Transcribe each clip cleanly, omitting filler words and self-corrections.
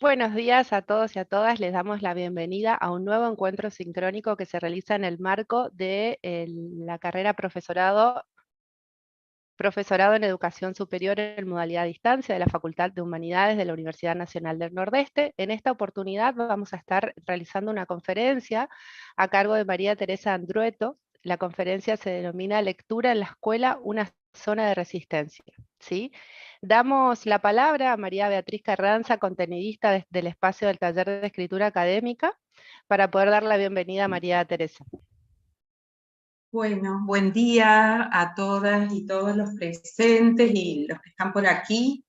Buenos días a todos y a todas. Les damos la bienvenida a un nuevo encuentro sincrónico que se realiza en el marco de la carrera profesorado en Educación Superior en modalidad a distancia de la Facultad de Humanidades de la Universidad Nacional del Nordeste. En esta oportunidad vamos a estar realizando una conferencia a cargo de María Teresa Andrueto. La conferencia se denomina Lectura en la Escuela, una zona de resistencia. ¿Sí? Damos la palabra a María Beatriz Carranza, contenidista del espacio del Taller de Escritura Académica, para poder dar la bienvenida a María Teresa. Bueno, buen día a todas y todos los presentes y los que están por aquí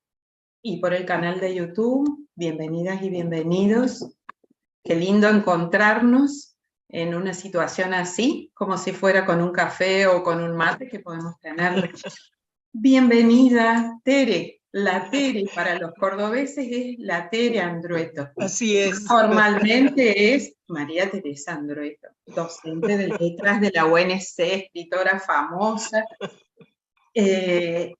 y por el canal de YouTube. Bienvenidas y bienvenidos. Qué lindo encontrarnos en una situación así, como si fuera con un café o con un mate que podemos tener. Bienvenida, Tere. La Tere para los cordobeses es la Tere Andrueto. Así es. Formalmente es María Teresa Andrueto, docente de letras de la UNC, escritora famosa, que,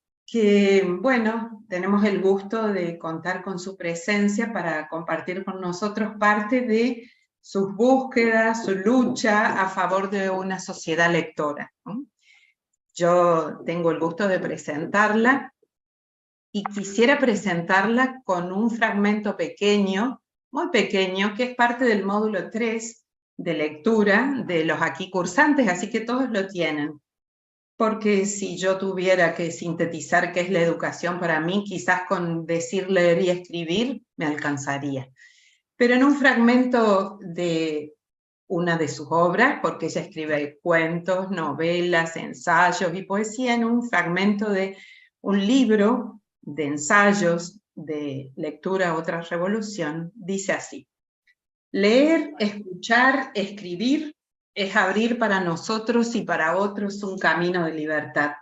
bueno, tenemos el gusto de contar con su presencia para compartir con nosotros parte de sus búsquedas, su lucha a favor de una sociedad lectora, ¿no? Yo tengo el gusto de presentarla y quisiera presentarla con un fragmento pequeño, muy pequeño, que es parte del módulo 3 de lectura de los aquí cursantes, así que todos lo tienen. Porque si yo tuviera que sintetizar qué es la educación para mí, quizás con decir leer y escribir me alcanzaría. Pero en un fragmento de una de sus obras, porque ella escribe cuentos, novelas, ensayos y poesía, en un fragmento de un libro de ensayos de Lectura Otra Revolución, dice así: leer, escuchar, escribir es abrir para nosotros y para otros un camino de libertad.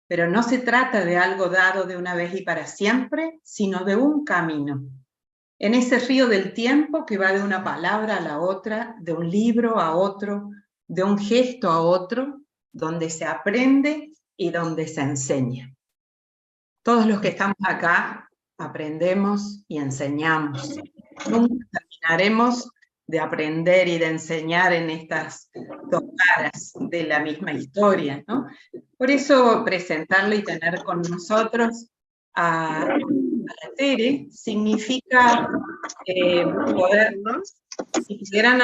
Pero no se trata de algo dado de una vez y para siempre, sino de un camino. En ese río del tiempo que va de una palabra a la otra, de un libro a otro, de un gesto a otro, donde se aprende y donde se enseña. Todos los que estamos acá aprendemos y enseñamos. Nunca terminaremos de aprender y de enseñar en estas dos caras de la misma historia, ¿no? Por eso presentarla y tener con nosotros a la Tere significa poder, ¿no? Si pudieran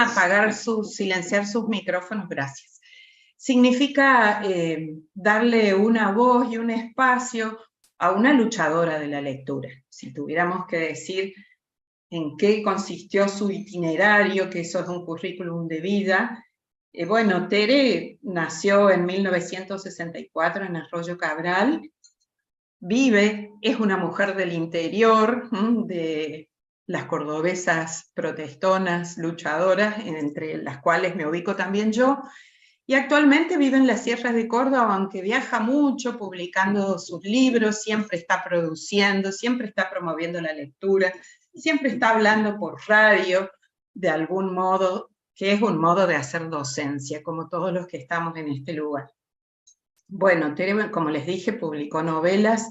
silenciar sus micrófonos, gracias. Significa darle una voz y un espacio a una luchadora de la lectura. Si tuviéramos que decir en qué consistió su itinerario, que eso es un currículum de vida, bueno, Tere nació en 1964 en Arroyo Cabral, es una mujer del interior, de las cordobesas protestonas, luchadoras, entre las cuales me ubico también yo, y actualmente vive en las sierras de Córdoba, aunque viaja mucho publicando sus libros, siempre está produciendo, siempre está promoviendo la lectura, siempre está hablando por radio, de algún modo, que es un modo de hacer docencia, como todos los que estamos en este lugar. Bueno, Tere, como les dije, publicó novelas,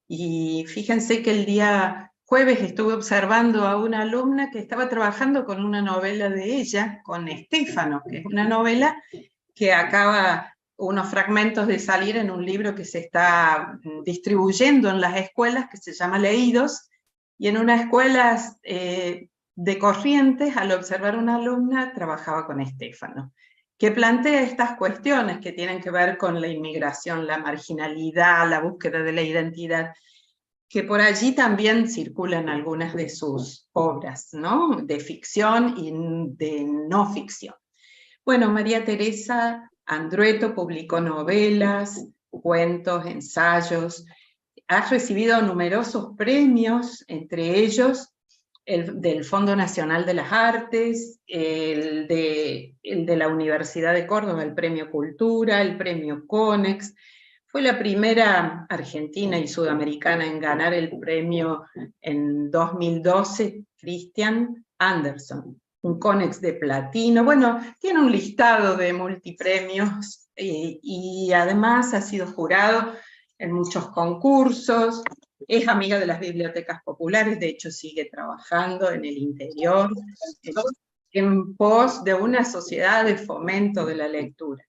y fíjense que el día jueves estuve observando a una alumna que estaba trabajando con una novela de ella, con Estéfano, que es una novela que acaba unos fragmentos de salir en un libro que se está distribuyendo en las escuelas, que se llama Leídos, y en unas escuelas de Corrientes, al observar una alumna, trabajaba con Estéfano, que plantea estas cuestiones que tienen que ver con la inmigración, la marginalidad, la búsqueda de la identidad, que por allí también circulan algunas de sus obras, ¿no? De ficción y de no ficción. Bueno, María Teresa Andrueto publicó novelas, cuentos, ensayos, ha recibido numerosos premios, entre ellos el del Fondo Nacional de las Artes, el de la Universidad de Córdoba, el Premio Cultura, el Premio Conex. Fue la primera argentina y sudamericana en ganar el premio en 2012, Christian Anderson, un Conex de platino. Bueno, tiene un listado de multipremios y además ha sido jurado en muchos concursos, es amiga de las bibliotecas populares, de hecho sigue trabajando en el interior, en pos de una sociedad de fomento de la lectura.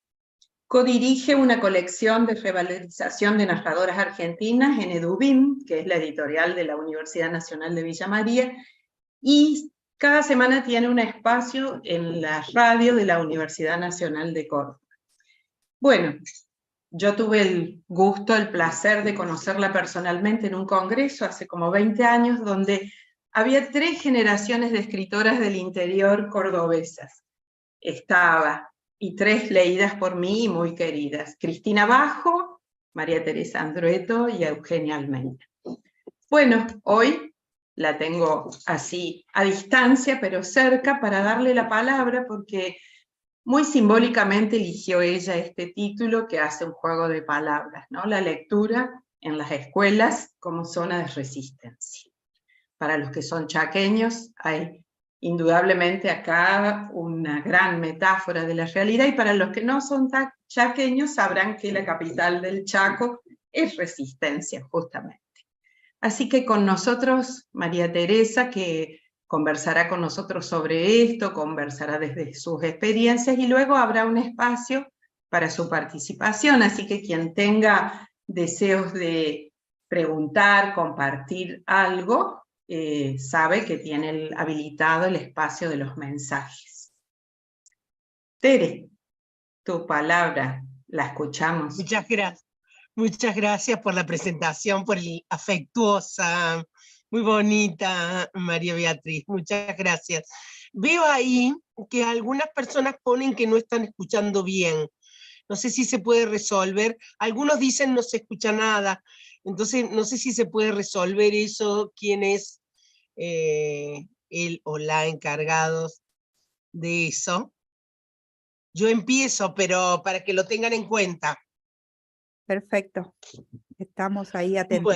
Codirige una colección de revalorización de narradoras argentinas en Edubim, que es la editorial de la Universidad Nacional de Villa María, y cada semana tiene un espacio en la radio de la Universidad Nacional de Córdoba. Bueno, yo tuve el gusto, el placer de conocerla personalmente en un congreso hace como 20 años, donde había 3 generaciones de escritoras del interior cordobesas. Estaba, y 3 leídas por mí y muy queridas: Cristina Bajo, María Teresa Andrueto y Eugenia Almeida. Bueno, hoy la tengo así a distancia, pero cerca, para darle la palabra, porque muy simbólicamente eligió ella este título que hace un juego de palabras, ¿no? La lectura en las escuelas como zona de resistencia. Para los que son chaqueños, hay indudablemente acá una gran metáfora de la realidad, y para los que no son chaqueños sabrán que la capital del Chaco es Resistencia, justamente. Así que con nosotros María Teresa, que conversará con nosotros sobre esto, conversará desde sus experiencias, y luego habrá un espacio para su participación, así que quien tenga deseos de preguntar, compartir algo, sabe que tiene habilitado el espacio de los mensajes. Tere, tu palabra, la escuchamos. Muchas gracias por la presentación, por la afectuosa, muy bonita, María Beatriz. Muchas gracias. Veo ahí que algunas personas ponen que no están escuchando bien. No sé si se puede resolver. Algunos dicen no se escucha nada. Entonces, no sé si se puede resolver eso. ¿Quién es él o la encargados de eso? Yo empiezo, pero para que lo tengan en cuenta. Perfecto. Estamos ahí atentos.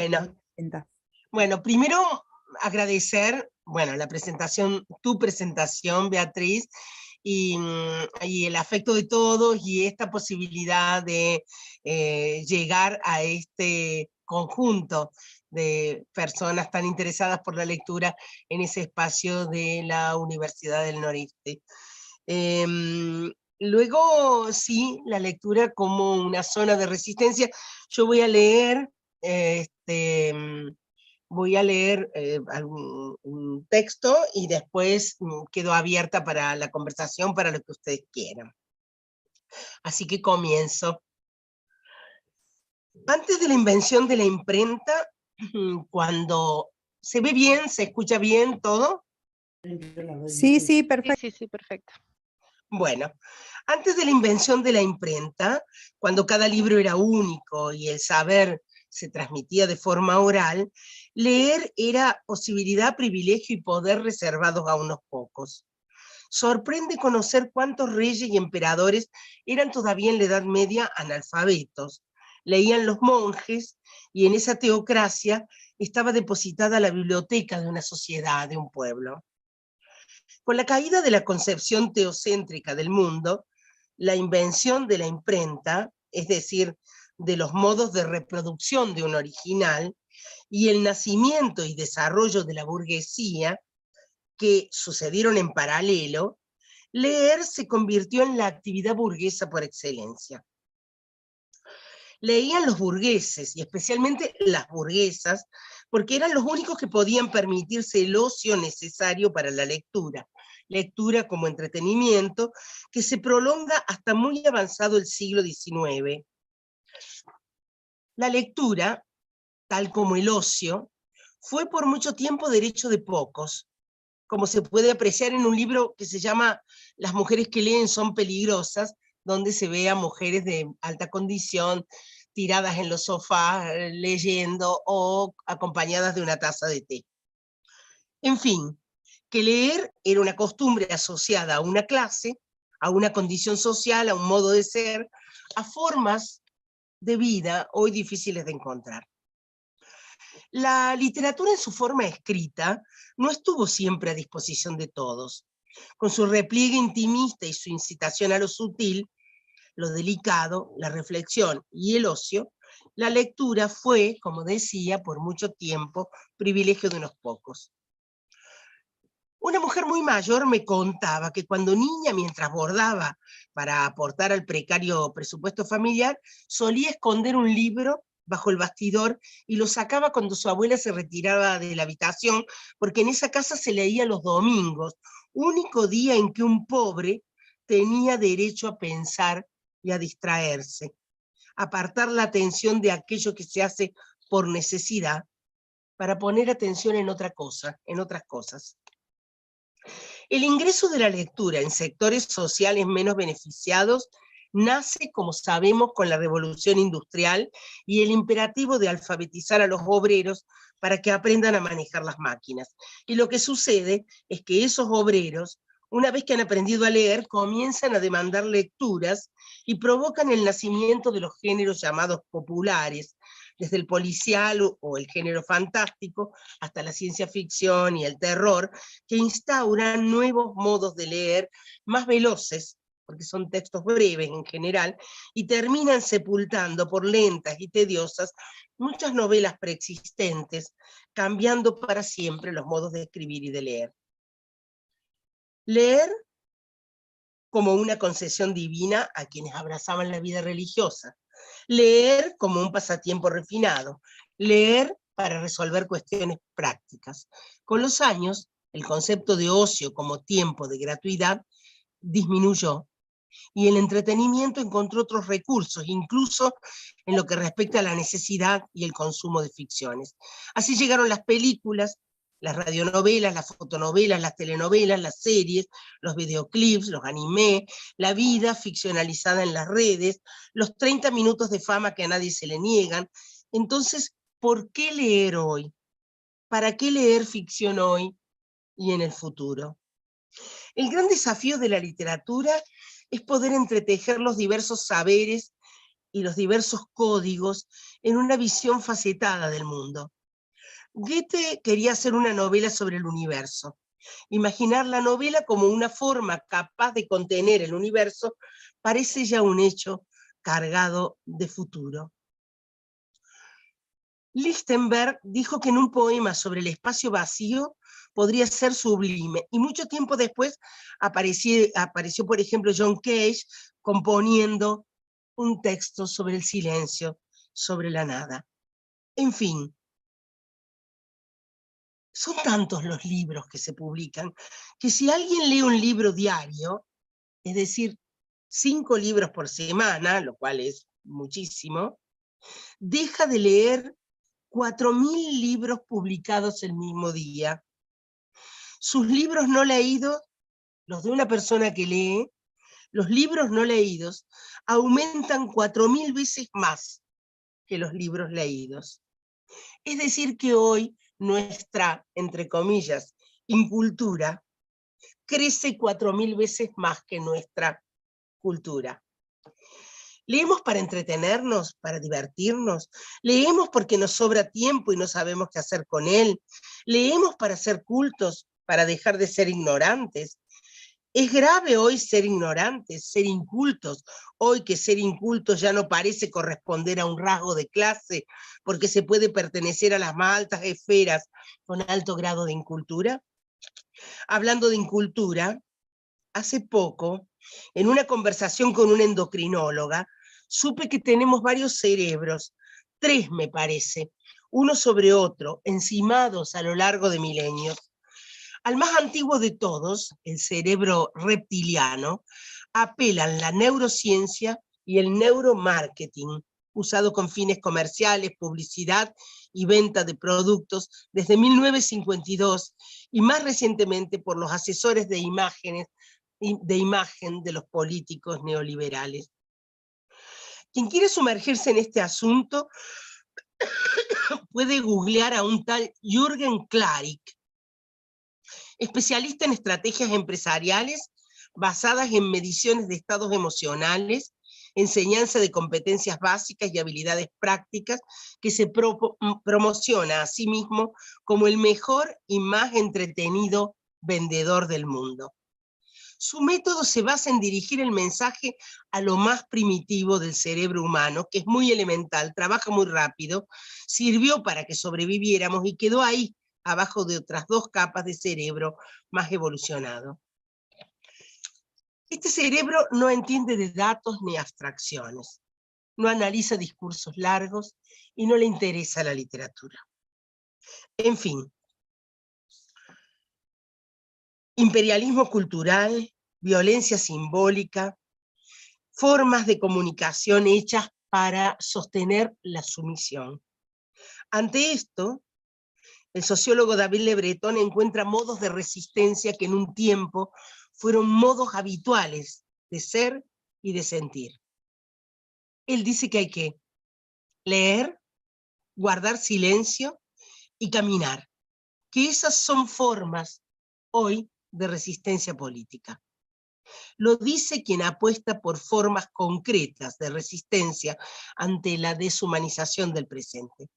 Bueno, primero agradecer, la presentación, tu presentación, Beatriz, y el afecto de todos y esta posibilidad de llegar a este conjunto de personas tan interesadas por la lectura en ese espacio de la Universidad del Noreste. Luego, sí, la lectura como una zona de resistencia. Yo voy a leer un texto y después quedo abierta para la conversación, para lo que ustedes quieran. Así que comienzo. Antes de la invención de la imprenta, cuando se ve bien, se escucha bien todo. Sí, perfecto. Sí, perfecto. Bueno, antes de la invención de la imprenta, cuando cada libro era único y el saber se transmitía de forma oral, leer era posibilidad, privilegio y poder reservados a unos pocos. Sorprende conocer cuántos reyes y emperadores eran todavía en la Edad Media analfabetos. Leían los monjes, y en esa teocracia estaba depositada la biblioteca de una sociedad, de un pueblo. Con la caída de la concepción teocéntrica del mundo, la invención de la imprenta, es decir, de los modos de reproducción de un original, y el nacimiento y desarrollo de la burguesía, que sucedieron en paralelo, leer se convirtió en la actividad burguesa por excelencia. Leían los burgueses, y especialmente las burguesas, porque eran los únicos que podían permitirse el ocio necesario para la lectura como entretenimiento, que se prolonga hasta muy avanzado el siglo XIX. La lectura, tal como el ocio, fue por mucho tiempo derecho de pocos, como se puede apreciar en un libro que se llama Las mujeres que leen son peligrosas, donde se ve a mujeres de alta condición tiradas en los sofás leyendo o acompañadas de una taza de té. En fin, que leer era una costumbre asociada a una clase, a una condición social, a un modo de ser, a formas de vida hoy difíciles de encontrar. La literatura en su forma escrita no estuvo siempre a disposición de todos. Con su repliegue intimista y su incitación a lo sutil, lo delicado, la reflexión y el ocio, La lectura fue, como decía, por mucho tiempo, privilegio de unos pocos. Una mujer muy mayor me contaba que cuando niña, mientras bordaba para aportar al precario presupuesto familiar, solía esconder un libro bajo el bastidor y lo sacaba cuando su abuela se retiraba de la habitación, porque en esa casa se leía los domingos, único día en que un pobre tenía derecho a pensar y a distraerse, apartar la atención de aquello que se hace por necesidad para poner atención en otra cosa, en otras cosas. El ingreso de la lectura en sectores sociales menos beneficiados nace, como sabemos, con la revolución industrial y el imperativo de alfabetizar a los obreros para que aprendan a manejar las máquinas. Y lo que sucede es que esos obreros, una vez que han aprendido a leer, comienzan a demandar lecturas y provocan el nacimiento de los géneros llamados populares, desde el policial o el género fantástico hasta la ciencia ficción y el terror, que instauran nuevos modos de leer más veloces, porque son textos breves en general, y terminan sepultando por lentas y tediosas muchas novelas preexistentes, cambiando para siempre los modos de escribir y de leer. Leer como una concesión divina a quienes abrazaban la vida religiosa. Leer como un pasatiempo refinado. Leer para resolver cuestiones prácticas. Con los años, el concepto de ocio como tiempo de gratuidad disminuyó y el entretenimiento encontró otros recursos, incluso en lo que respecta a la necesidad y el consumo de ficciones. Así llegaron las películas, las radionovelas, las fotonovelas, las telenovelas, las series, los videoclips, los animés, la vida ficcionalizada en las redes, los 30 minutos de fama que a nadie se le niegan. Entonces, ¿por qué leer hoy? ¿Para qué leer ficción hoy y en el futuro? El gran desafío de la literatura es poder entretejer los diversos saberes y los diversos códigos en una visión facetada del mundo. Goethe quería hacer una novela sobre el universo. Imaginar la novela como una forma capaz de contener el universo parece ya un hecho cargado de futuro. Lichtenberg dijo que en un poema sobre el espacio vacío podría ser sublime, y mucho tiempo después apareció, por ejemplo, John Cage componiendo un texto sobre el silencio, sobre la nada. En fin, son tantos los libros que se publican, que si alguien lee un libro diario, es decir, 5 libros por semana, lo cual es muchísimo, deja de leer 4.000 libros publicados el mismo día. Sus libros no leídos, los de una persona que lee, los libros no leídos aumentan 4.000 veces más que los libros leídos. Es decir que hoy nuestra, entre comillas, incultura crece 4.000 veces más que nuestra cultura. Leemos para entretenernos, para divertirnos. Leemos porque nos sobra tiempo y no sabemos qué hacer con él. Leemos para ser cultos, para dejar de ser ignorantes. Es grave hoy ser ignorantes, ser incultos. Hoy que ser incultos ya no parece corresponder a un rasgo de clase, porque se puede pertenecer a las más altas esferas con alto grado de incultura. Hablando de incultura, hace poco, en una conversación con una endocrinóloga, supe que tenemos varios cerebros, 3 me parece, uno sobre otro, encimados a lo largo de milenios. Al más antiguo de todos, el cerebro reptiliano, apelan la neurociencia y el neuromarketing, usado con fines comerciales, publicidad y venta de productos desde 1952, y más recientemente por los asesores de imagen de los políticos neoliberales. Quien quiere sumergirse en este asunto puede googlear a un tal Jürgen Klarik, especialista en estrategias empresariales basadas en mediciones de estados emocionales, enseñanza de competencias básicas y habilidades prácticas, que se promociona a sí mismo como el mejor y más entretenido vendedor del mundo. Su método se basa en dirigir el mensaje a lo más primitivo del cerebro humano, que es muy elemental, trabaja muy rápido, sirvió para que sobreviviéramos y quedó ahí, abajo de otras 2 capas de cerebro más evolucionado. Este cerebro no entiende de datos ni abstracciones, no analiza discursos largos y no le interesa la literatura. En fin, imperialismo cultural, violencia simbólica, formas de comunicación hechas para sostener la sumisión. Ante esto, el sociólogo David Le Breton encuentra modos de resistencia que en un tiempo fueron modos habituales de ser y de sentir. Él dice que hay que leer, guardar silencio y caminar, que esas son formas hoy de resistencia política. Lo dice quien apuesta por formas concretas de resistencia ante la deshumanización del presente.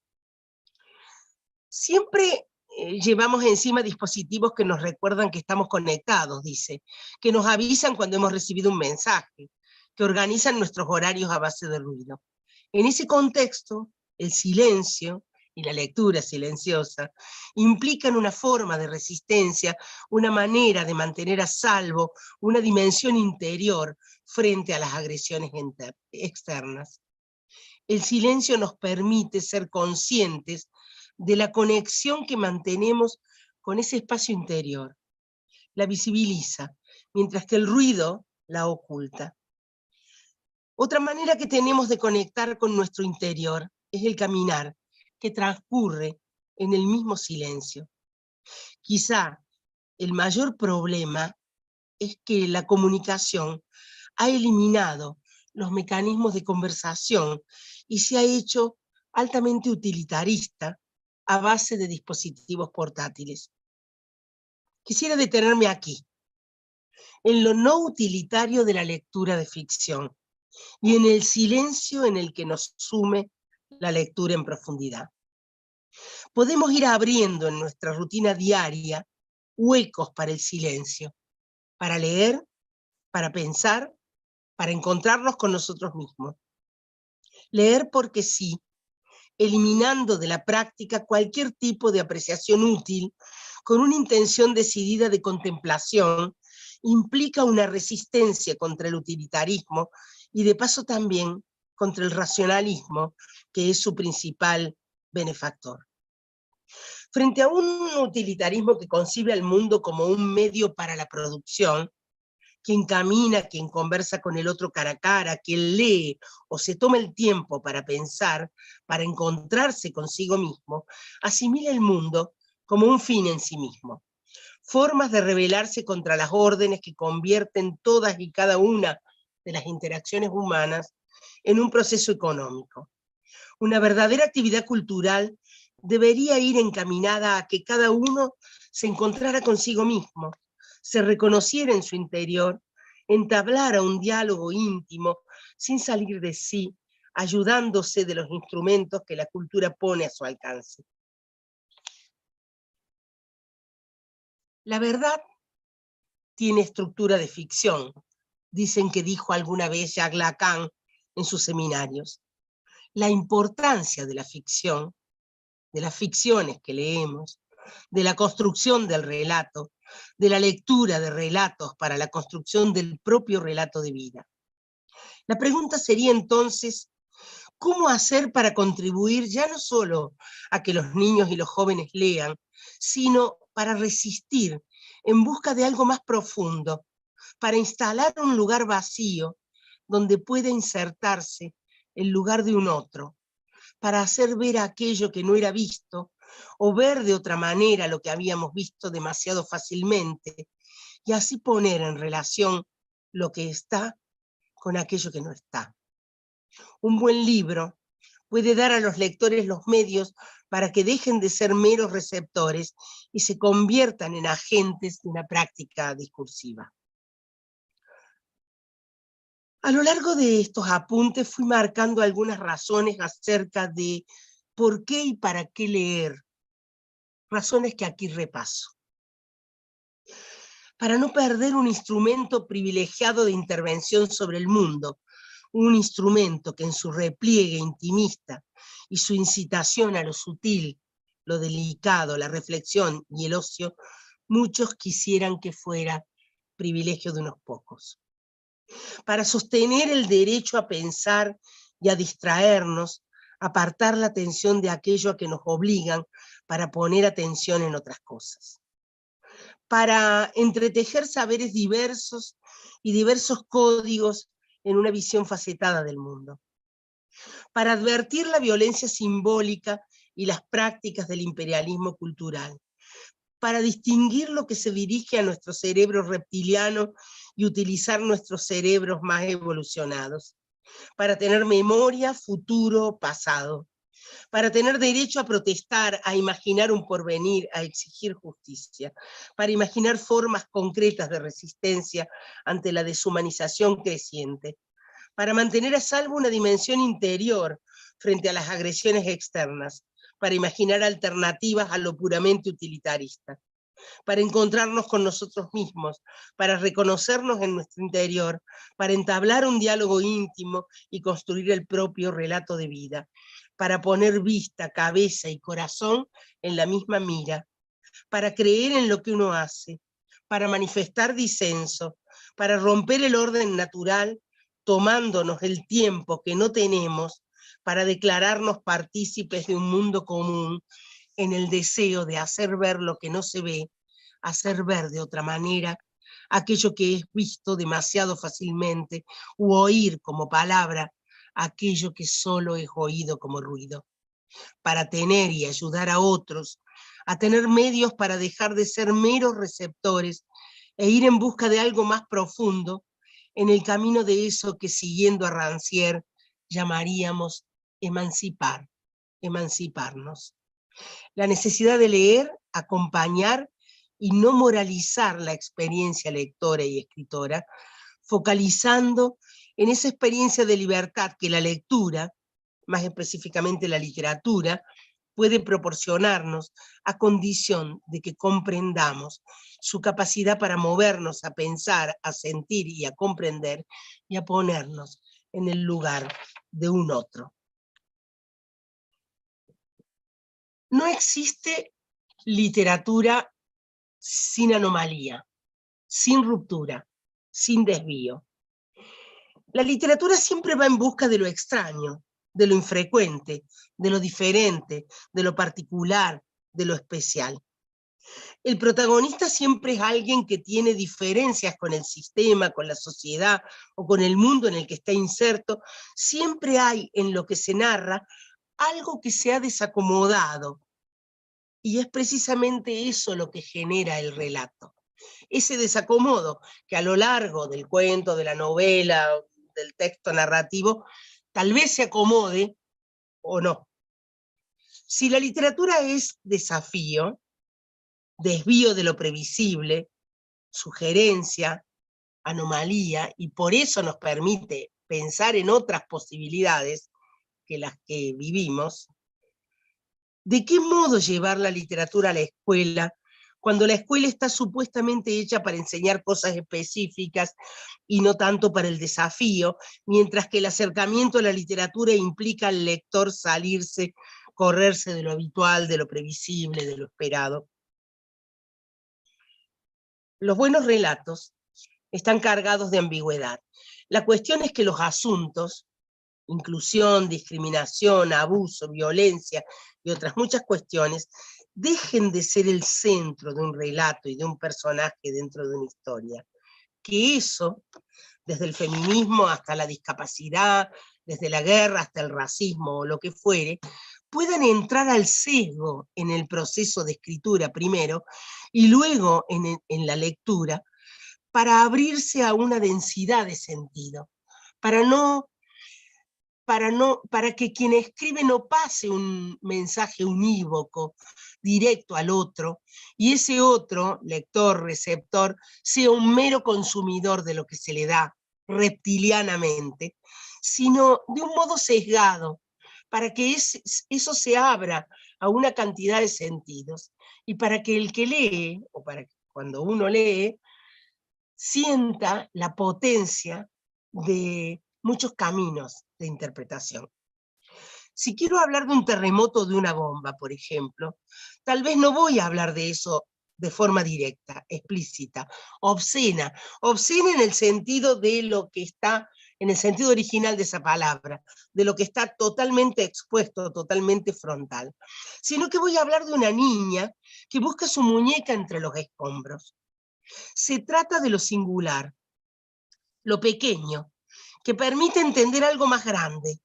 Siempre llevamos encima dispositivos que nos recuerdan que estamos conectados, dice, que nos avisan cuando hemos recibido un mensaje, que organizan nuestros horarios a base de ruido. En ese contexto, el silencio y la lectura silenciosa implican una forma de resistencia, una manera de mantener a salvo una dimensión interior frente a las agresiones externas. El silencio nos permite ser conscientes de la conexión que mantenemos con ese espacio interior. La visibiliza, mientras que el ruido la oculta. Otra manera que tenemos de conectar con nuestro interior es el caminar, que transcurre en el mismo silencio. Quizá el mayor problema es que la comunicación ha eliminado los mecanismos de conversación y se ha hecho altamente utilitarista a base de dispositivos portátiles. Quisiera detenerme aquí, en lo no utilitario de la lectura de ficción y en el silencio en el que nos sume la lectura en profundidad. Podemos ir abriendo en nuestra rutina diaria huecos para el silencio, para leer, para pensar, para encontrarnos con nosotros mismos. Leer porque sí, eliminando de la práctica cualquier tipo de apreciación útil, con una intención decidida de contemplación, implica una resistencia contra el utilitarismo y de paso también contra el racionalismo, que es su principal benefactor. Frente a un utilitarismo que concibe al mundo como un medio para la producción, quien camina, quien conversa con el otro cara a cara, quien lee o se toma el tiempo para pensar, para encontrarse consigo mismo, asimila el mundo como un fin en sí mismo. Formas de rebelarse contra las órdenes que convierten todas y cada una de las interacciones humanas en un proceso económico. Una verdadera actividad cultural debería ir encaminada a que cada uno se encontrara consigo mismo, se reconociera en su interior, entablara un diálogo íntimo sin salir de sí, ayudándose de los instrumentos que la cultura pone a su alcance. La verdad tiene estructura de ficción, dicen que dijo alguna vez Jacques Lacan en sus seminarios. La importancia de la ficción, de las ficciones que leemos, de la construcción del relato, de la lectura de relatos para la construcción del propio relato de vida. La pregunta sería entonces, ¿cómo hacer para contribuir ya no solo a que los niños y los jóvenes lean, sino para resistir en busca de algo más profundo, para instalar un lugar vacío donde pueda insertarse el lugar de un otro, para hacer ver aquello que no era visto, o ver de otra manera lo que habíamos visto demasiado fácilmente, y así poner en relación lo que está con aquello que no está? Un buen libro puede dar a los lectores los medios para que dejen de ser meros receptores y se conviertan en agentes de una práctica discursiva. A lo largo de estos apuntes fui marcando algunas razones acerca de por qué y para qué leer, razones que aquí repaso. para no perder un instrumento privilegiado de intervención sobre el mundo, un instrumento que en su repliegue intimista y su incitación a lo sutil, lo delicado, la reflexión y el ocio, muchos quisieran que fuera privilegio de unos pocos. Para sostener el derecho a pensar y a distraernos, apartar la atención de aquello a que nos obligan para poner atención en otras cosas. Para entretejer saberes diversos y diversos códigos en una visión facetada del mundo. Para advertir la violencia simbólica y las prácticas del imperialismo cultural. Para distinguir lo que se dirige a nuestro cerebro reptiliano y utilizar nuestros cerebros más evolucionados. Para tener memoria, futuro, pasado. Para tener derecho a protestar, a imaginar un porvenir, a exigir justicia. Para imaginar formas concretas de resistencia ante la deshumanización creciente. Para mantener a salvo una dimensión interior frente a las agresiones externas. Para imaginar alternativas a lo puramente utilitarista. Para encontrarnos con nosotros mismos, para reconocernos en nuestro interior, para entablar un diálogo íntimo y construir el propio relato de vida, para poner vista, cabeza y corazón en la misma mira, para creer en lo que uno hace, para manifestar disenso, para romper el orden natural, tomándonos el tiempo que no tenemos, para declararnos partícipes de un mundo común, en el deseo de hacer ver lo que no se ve, hacer ver de otra manera aquello que es visto demasiado fácilmente, u oír como palabra aquello que solo es oído como ruido, para tener y ayudar a otros, a tener medios para dejar de ser meros receptores e ir en busca de algo más profundo en el camino de eso que, siguiendo a Rancière, llamaríamos emancipar, emanciparnos. La necesidad de leer, acompañar y no moralizar la experiencia lectora y escritora, focalizando en esa experiencia de libertad que la lectura, más específicamente la literatura, puede proporcionarnos a condición de que comprendamos su capacidad para movernos a pensar, a sentir y a comprender y a ponernos en el lugar de un otro. No existe literatura sin anomalía, sin ruptura, sin desvío. La literatura siempre va en busca de lo extraño, de lo infrecuente, de lo diferente, de lo particular, de lo especial. El protagonista siempre es alguien que tiene diferencias con el sistema, con la sociedad o con el mundo en el que está inserto. Siempre hay en lo que se narra algo que se ha desacomodado. Y es precisamente eso lo que genera el relato. Ese desacomodo que a lo largo del cuento, de la novela, del texto narrativo, tal vez se acomode o no. Si la literatura es desafío, desvío de lo previsible, sugerencia, anomalía, y por eso nos permite pensar en otras posibilidades que las que vivimos, ¿de qué modo llevar la literatura a la escuela cuando la escuela está supuestamente hecha para enseñar cosas específicas y no tanto para el desafío, mientras que el acercamiento a la literatura implica al lector salirse, correrse de lo habitual, de lo previsible, de lo esperado? Los buenos relatos están cargados de ambigüedad. La cuestión es que los asuntos, inclusión, discriminación, abuso, violencia y otras muchas cuestiones, dejen de ser el centro de un relato y de un personaje dentro de una historia. Que eso, desde el feminismo hasta la discapacidad, desde la guerra hasta el racismo o lo que fuere, puedan entrar al sesgo en el proceso de escritura primero y luego en la lectura, para abrirse a una densidad de sentido, para que quien escribe no pase un mensaje unívoco, directo al otro, y ese otro, lector, receptor, sea un mero consumidor de lo que se le da reptilianamente, sino de un modo sesgado, para que eso se abra a una cantidad de sentidos, y para que el que lee, o para que cuando uno lee, sienta la potencia de muchos caminos de interpretación. Si quiero hablar de un terremoto de una bomba, por ejemplo, tal vez no voy a hablar de eso de forma directa, explícita, obscena en el sentido de lo que está, en el sentido original de esa palabra, de lo que está totalmente expuesto, totalmente frontal, sino que voy a hablar de una niña que busca su muñeca entre los escombros. Se trata de lo singular, lo pequeño, que permite entender algo más grande.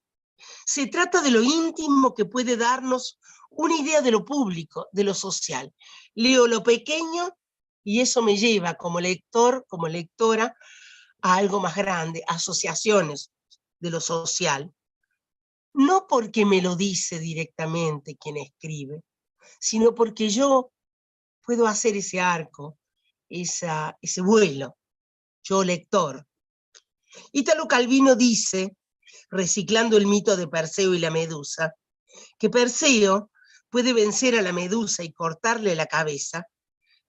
Se trata de lo íntimo que puede darnos una idea de lo público, de lo social. Leo lo pequeño y eso me lleva como lector, como lectora, a algo más grande, asociaciones de lo social. No porque me lo dice directamente quien escribe, sino porque yo puedo hacer ese arco, ese vuelo, yo lector. Italo Calvino dice, reciclando el mito de Perseo y la medusa, que Perseo puede vencer a la medusa y cortarle la cabeza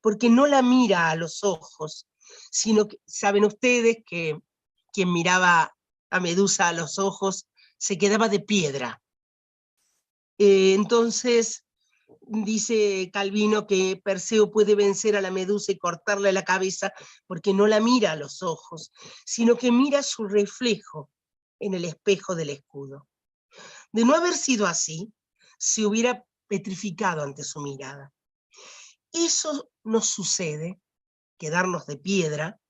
porque no la mira a los ojos, sino que, saben ustedes que quien miraba a Medusa a los ojos se quedaba de piedra. Entonces, dice Calvino que Perseo puede vencer a la medusa y cortarle la cabeza porque no la mira a los ojos, sino que mira su reflejo en el espejo del escudo. De no haber sido así, se hubiera petrificado ante su mirada. Eso nos sucede, quedarnos de piedra,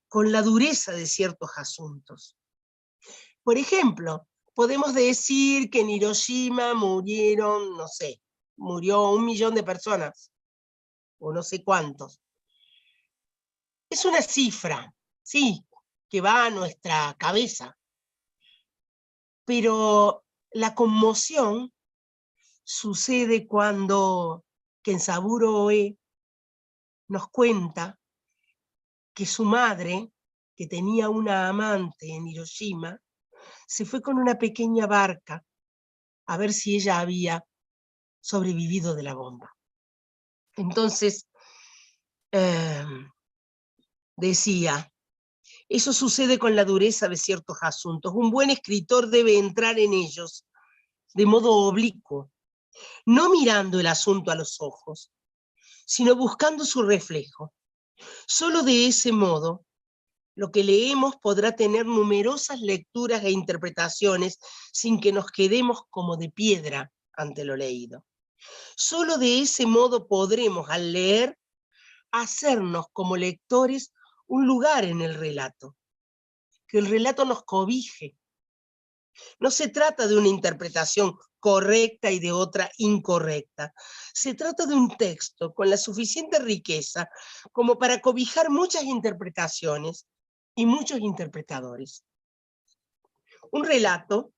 con la dureza de ciertos asuntos. Por ejemplo, podemos decir que en Hiroshima murieron, no sé, murió 1 millón de personas, o no sé cuántos. Es una cifra, sí, que va a nuestra cabeza, pero la conmoción sucede cuando Kenzaburo Oe nos cuenta que su madre, que tenía una amante en Hiroshima, se fue con una pequeña barca a ver si ella había sobrevivido de la bomba. Entonces, decía, eso sucede con la dureza de ciertos asuntos. Un buen escritor debe entrar en ellos de modo oblicuo, no mirando el asunto a los ojos, sino buscando su reflejo. Solo de ese modo, lo que leemos podrá tener numerosas lecturas e interpretaciones sin que nos quedemos como de piedra ante lo leído. Solo de ese modo podremos, al leer, hacernos como lectores un lugar en el relato, que el relato nos cobije. No se trata de una interpretación correcta y de otra incorrecta. Se trata de un texto con la suficiente riqueza como para cobijar muchas interpretaciones y muchos interpretadores. Un relato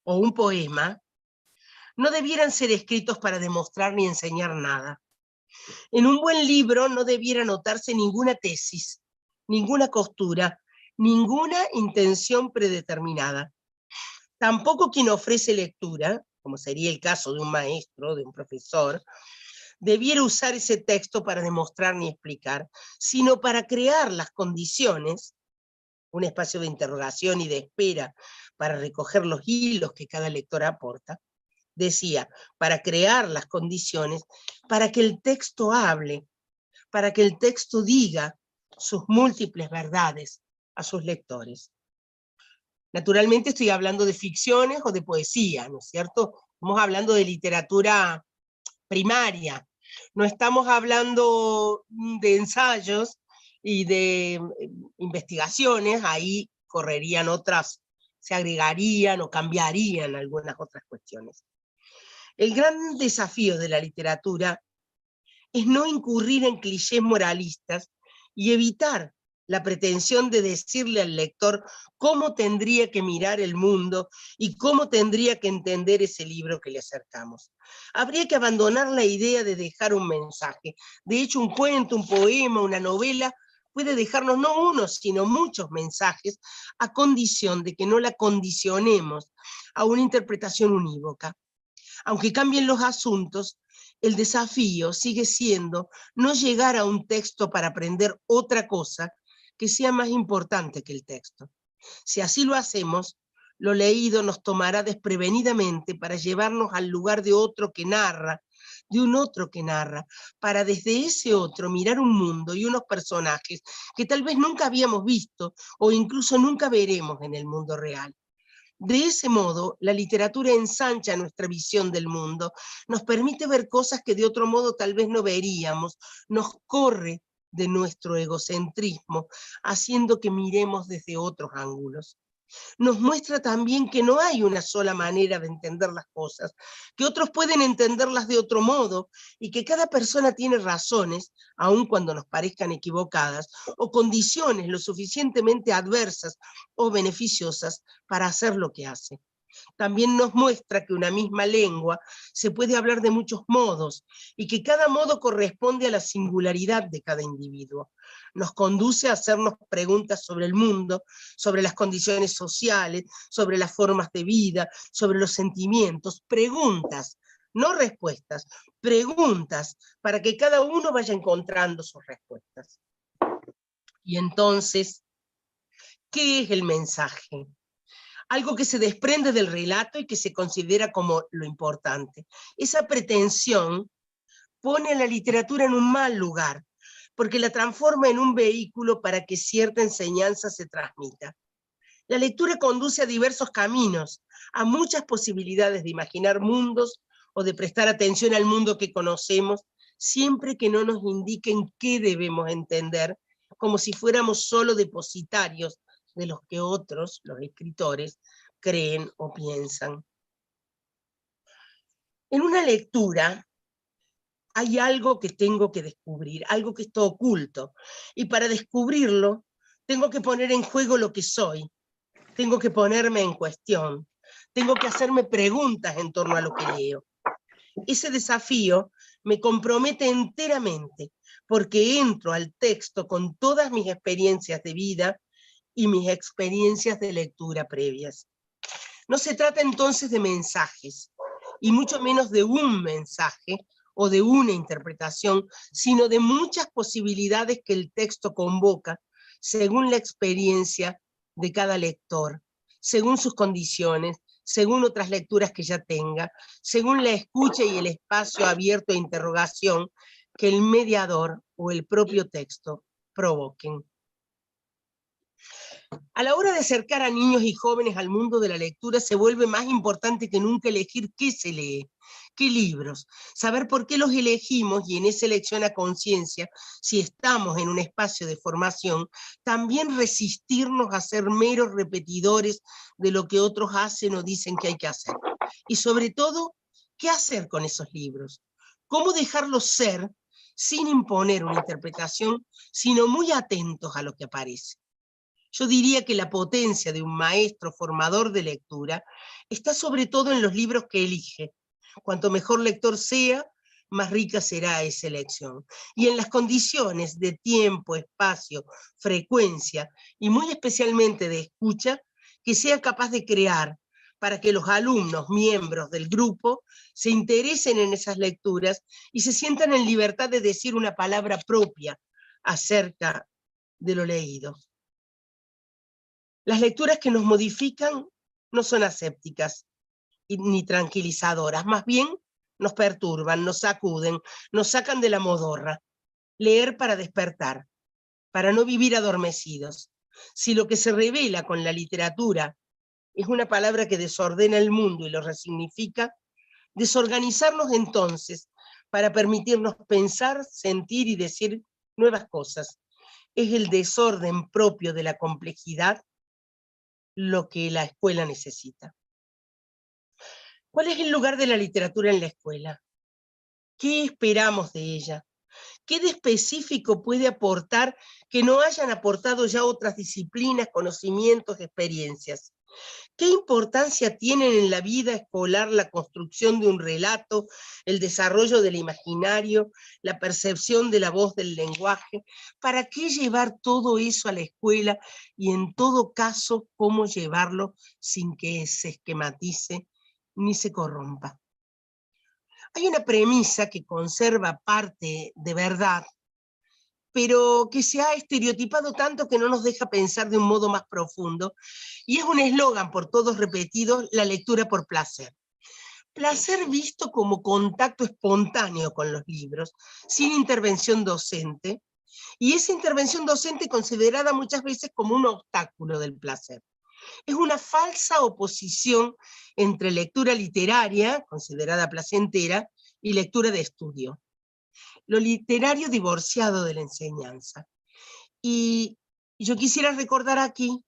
o un poema no debieran ser escritos para demostrar ni enseñar nada. En un buen libro no debiera notarse ninguna tesis, ninguna costura, ninguna intención predeterminada. Tampoco quien ofrece lectura, como sería el caso de un maestro, de un profesor, debiera usar ese texto para demostrar ni explicar, sino para crear las condiciones, un espacio de interrogación y de espera para recoger los hilos que cada lector aporta. Decía, para crear las condiciones para que el texto hable, para que el texto diga sus múltiples verdades a sus lectores. Naturalmente estoy hablando de ficciones o de poesía, ¿no es cierto? Estamos hablando de literatura primaria, no estamos hablando de ensayos y de investigaciones, ahí correrían otras, se agregarían o cambiarían algunas otras cuestiones. El gran desafío de la literatura es no incurrir en clichés moralistas y evitar la pretensión de decirle al lector cómo tendría que mirar el mundo y cómo tendría que entender ese libro que le acercamos. Habría que abandonar la idea de dejar un mensaje. De hecho, un cuento, un poema, una novela puede dejarnos no uno, sino muchos mensajes, a condición de que no la condicionemos a una interpretación unívoca. Aunque cambien los asuntos, El desafío sigue siendo no llegar a un texto para aprender otra cosa que sea más importante que el texto. Si así lo hacemos, lo leído nos tomará desprevenidamente para llevarnos al lugar de otro que narra, de un otro que narra, para desde ese otro mirar un mundo y unos personajes que tal vez nunca habíamos visto o incluso nunca veremos en el mundo real. De ese modo, la literatura ensancha nuestra visión del mundo, nos permite ver cosas que de otro modo tal vez no veríamos, nos corre de nuestro egocentrismo, haciendo que miremos desde otros ángulos. Nos muestra también que no hay una sola manera de entender las cosas, que otros pueden entenderlas de otro modo y que cada persona tiene razones, aun cuando nos parezcan equivocadas, o condiciones lo suficientemente adversas o beneficiosas para hacer lo que hace. También nos muestra que una misma lengua se puede hablar de muchos modos y que cada modo corresponde a la singularidad de cada individuo. Nos conduce a hacernos preguntas sobre el mundo, sobre las condiciones sociales, sobre las formas de vida, sobre los sentimientos, preguntas, no respuestas, preguntas, para que cada uno vaya encontrando sus respuestas. Y entonces, ¿qué es el mensaje? Algo que se desprende del relato y que se considera como lo importante. Esa pretensión pone a la literatura en un mal lugar, porque la transforma en un vehículo para que cierta enseñanza se transmita. La lectura conduce a diversos caminos, a muchas posibilidades de imaginar mundos o de prestar atención al mundo que conocemos, siempre que no nos indiquen qué debemos entender, como si fuéramos solo depositarios de los que otros, los escritores, creen o piensan. En una lectura hay algo que tengo que descubrir, algo que está oculto, y para descubrirlo tengo que poner en juego lo que soy, tengo que ponerme en cuestión, tengo que hacerme preguntas en torno a lo que leo. Ese desafío me compromete enteramente, porque entro al texto con todas mis experiencias de vida y mis experiencias de lectura previas. No se trata entonces de mensajes, y mucho menos de un mensaje o de una interpretación, sino de muchas posibilidades que el texto convoca según la experiencia de cada lector, según sus condiciones, según otras lecturas que ya tenga, según la escucha y el espacio abierto a interrogación que el mediador o el propio texto provoquen. A la hora de acercar a niños y jóvenes al mundo de la lectura se vuelve más importante que nunca elegir qué se lee, qué libros, saber por qué los elegimos y en esa elección a conciencia, si estamos en un espacio de formación, también resistirnos a ser meros repetidores de lo que otros hacen o dicen que hay que hacer. Y sobre todo, ¿qué hacer con esos libros? ¿Cómo dejarlos ser sin imponer una interpretación, sino muy atentos a lo que aparece? Yo diría que la potencia de un maestro formador de lectura está sobre todo en los libros que elige. Cuanto mejor lector sea, más rica será esa elección. Y en las condiciones de tiempo, espacio, frecuencia, y muy especialmente de escucha, que sea capaz de crear para que los alumnos, miembros del grupo, se interesen en esas lecturas y se sientan en libertad de decir una palabra propia acerca de lo leído. Las lecturas que nos modifican no son asépticas ni tranquilizadoras, más bien nos perturban, nos sacuden, nos sacan de la modorra. Leer para despertar, para no vivir adormecidos. Si lo que se revela con la literatura es una palabra que desordena el mundo y lo resignifica, desorganizarnos entonces para permitirnos pensar, sentir y decir nuevas cosas. Es el desorden propio de la complejidad lo que la escuela necesita. ¿Cuál es el lugar de la literatura en la escuela? ¿Qué esperamos de ella? ¿Qué de específico puede aportar que no hayan aportado ya otras disciplinas, conocimientos, experiencias? ¿Qué importancia tienen en la vida escolar la construcción de un relato, el desarrollo del imaginario, la percepción de la voz del lenguaje? ¿Para qué llevar todo eso a la escuela y en todo caso cómo llevarlo sin que se esquematice ni se corrompa? Hay una premisa que conserva parte de verdad, pero que se ha estereotipado tanto que no nos deja pensar de un modo más profundo, y es un eslogan por todos repetido: la lectura por placer. Placer visto como contacto espontáneo con los libros, sin intervención docente, y esa intervención docente considerada muchas veces como un obstáculo del placer. Es una falsa oposición entre lectura literaria, considerada placentera, y lectura de estudio. Lo literario divorciado de la enseñanza. Y yo quisiera recordar aquí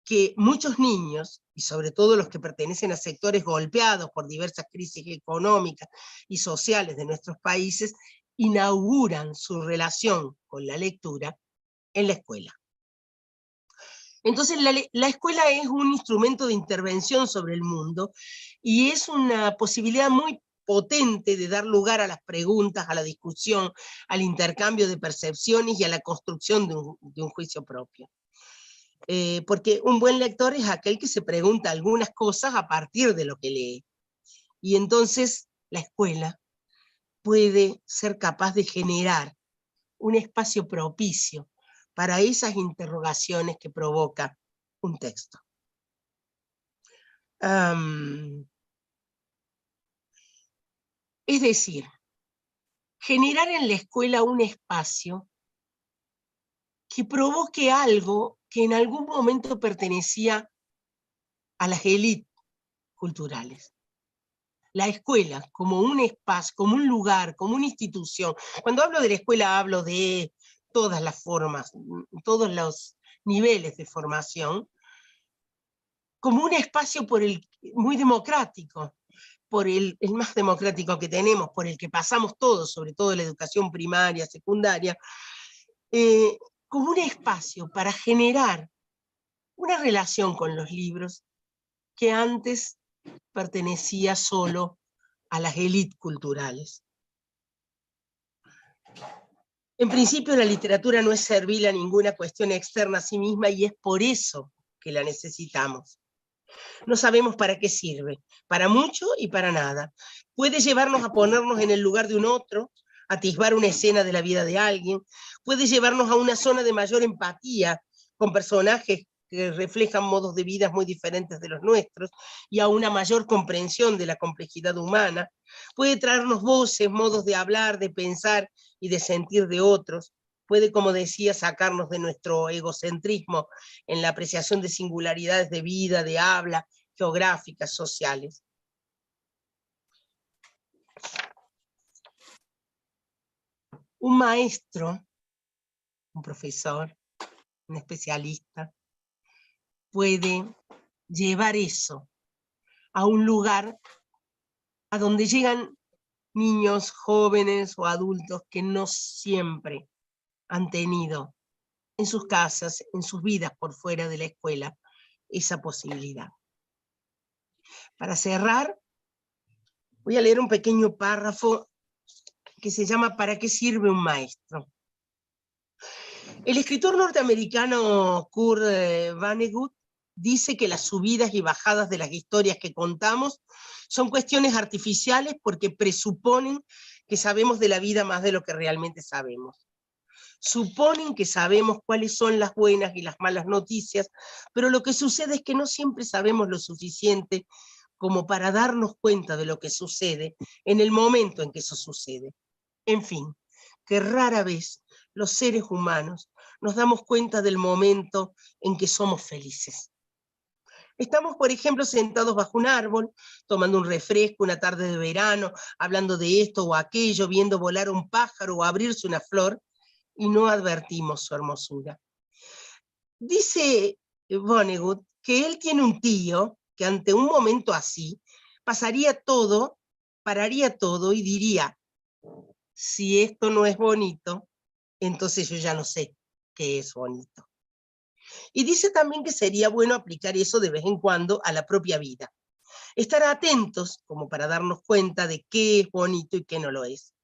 que muchos niños, y sobre todo los que pertenecen a sectores golpeados por diversas crisis económicas y sociales de nuestros países, inauguran su relación con la lectura en la escuela. Entonces la escuela es un instrumento de intervención sobre el mundo y es una posibilidad muy potente de dar lugar a las preguntas, a la discusión, al intercambio de percepciones y a la construcción de un juicio propio. Porque un buen lector es aquel que se pregunta algunas cosas a partir de lo que lee. Y entonces la escuela puede ser capaz de generar un espacio propicio para esas interrogaciones que provoca un texto. Es decir, generar en la escuela un espacio que provoque algo que en algún momento pertenecía a las élites culturales. La escuela como un espacio, como un lugar, como una institución. Cuando hablo de la escuela hablo de todas las formas, todos los niveles de formación, como un espacio muy democrático, por el más democrático que tenemos, por el que pasamos todos, sobre todo la educación primaria, secundaria, como un espacio para generar una relación con los libros que antes pertenecía solo a las élites culturales. En principio la literatura no es servil a ninguna cuestión externa a sí misma y es por eso que la necesitamos. No sabemos para qué sirve, para mucho y para nada. Puede llevarnos a ponernos en el lugar de un otro, a atisbar una escena de la vida de alguien, puede llevarnos a una zona de mayor empatía con personajes que reflejan modos de vida muy diferentes de los nuestros, y a una mayor comprensión de la complejidad humana, puede traernos voces, modos de hablar, de pensar y de sentir de otros, puede, como decía, sacarnos de nuestro egocentrismo en la apreciación de singularidades de vida, de habla, geográficas, sociales. Un maestro, un profesor, un especialista, puede llevar eso a un lugar a donde llegan niños, jóvenes o adultos que no siempre han tenido en sus casas, en sus vidas por fuera de la escuela, esa posibilidad. Para cerrar, voy a leer un pequeño párrafo que se llama ¿Para qué sirve un maestro? El escritor norteamericano Kurt Vonnegut dice que las subidas y bajadas de las historias que contamos son cuestiones artificiales porque presuponen que sabemos de la vida más de lo que realmente sabemos. Suponen que sabemos cuáles son las buenas y las malas noticias, pero lo que sucede es que no siempre sabemos lo suficiente como para darnos cuenta de lo que sucede en el momento en que eso sucede. En fin, que rara vez los seres humanos nos damos cuenta del momento en que somos felices. Estamos, por ejemplo, sentados bajo un árbol, tomando un refresco una tarde de verano, hablando de esto o aquello, viendo volar un pájaro o abrirse una flor, y no advertimos su hermosura. Dice Vonnegut que él tiene un tío que ante un momento así pararía todo y diría, si esto no es bonito, entonces yo ya no sé qué es bonito. Y dice también que sería bueno aplicar eso de vez en cuando a la propia vida. Estar atentos como para darnos cuenta de qué es bonito y qué no lo es.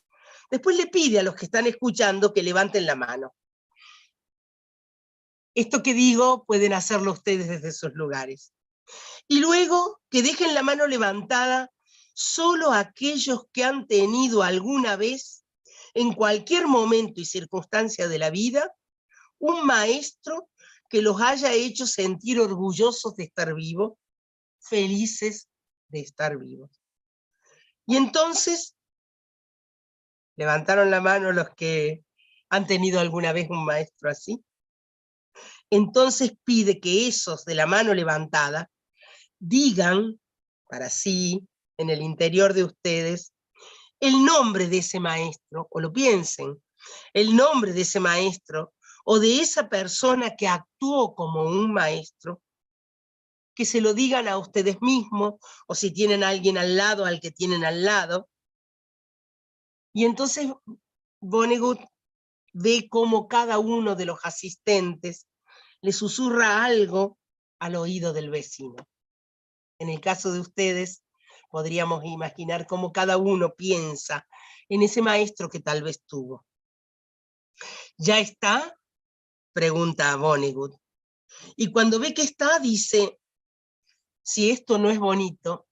Después le pide a los que están escuchando que levanten la mano. Esto que digo pueden hacerlo ustedes desde sus lugares. Y luego que dejen la mano levantada solo aquellos que han tenido alguna vez, en cualquier momento y circunstancia de la vida, un maestro que los haya hecho sentir orgullosos de estar vivos, felices de estar vivos. Y entonces, levantaron la mano los que han tenido alguna vez un maestro así. Entonces pide que esos de la mano levantada digan para sí, en el interior de ustedes, el nombre de ese maestro, o lo piensen, el nombre de ese maestro, o de esa persona que actuó como un maestro, que se lo digan a ustedes mismos, o si tienen a alguien al lado, al que tienen al lado. Y entonces Vonnegut ve cómo cada uno de los asistentes le susurra algo al oído del vecino. En el caso de ustedes, podríamos imaginar cómo cada uno piensa en ese maestro que tal vez tuvo. ¿Ya está?, pregunta a Vonnegut. Y cuando ve que está, dice, si esto no es bonito,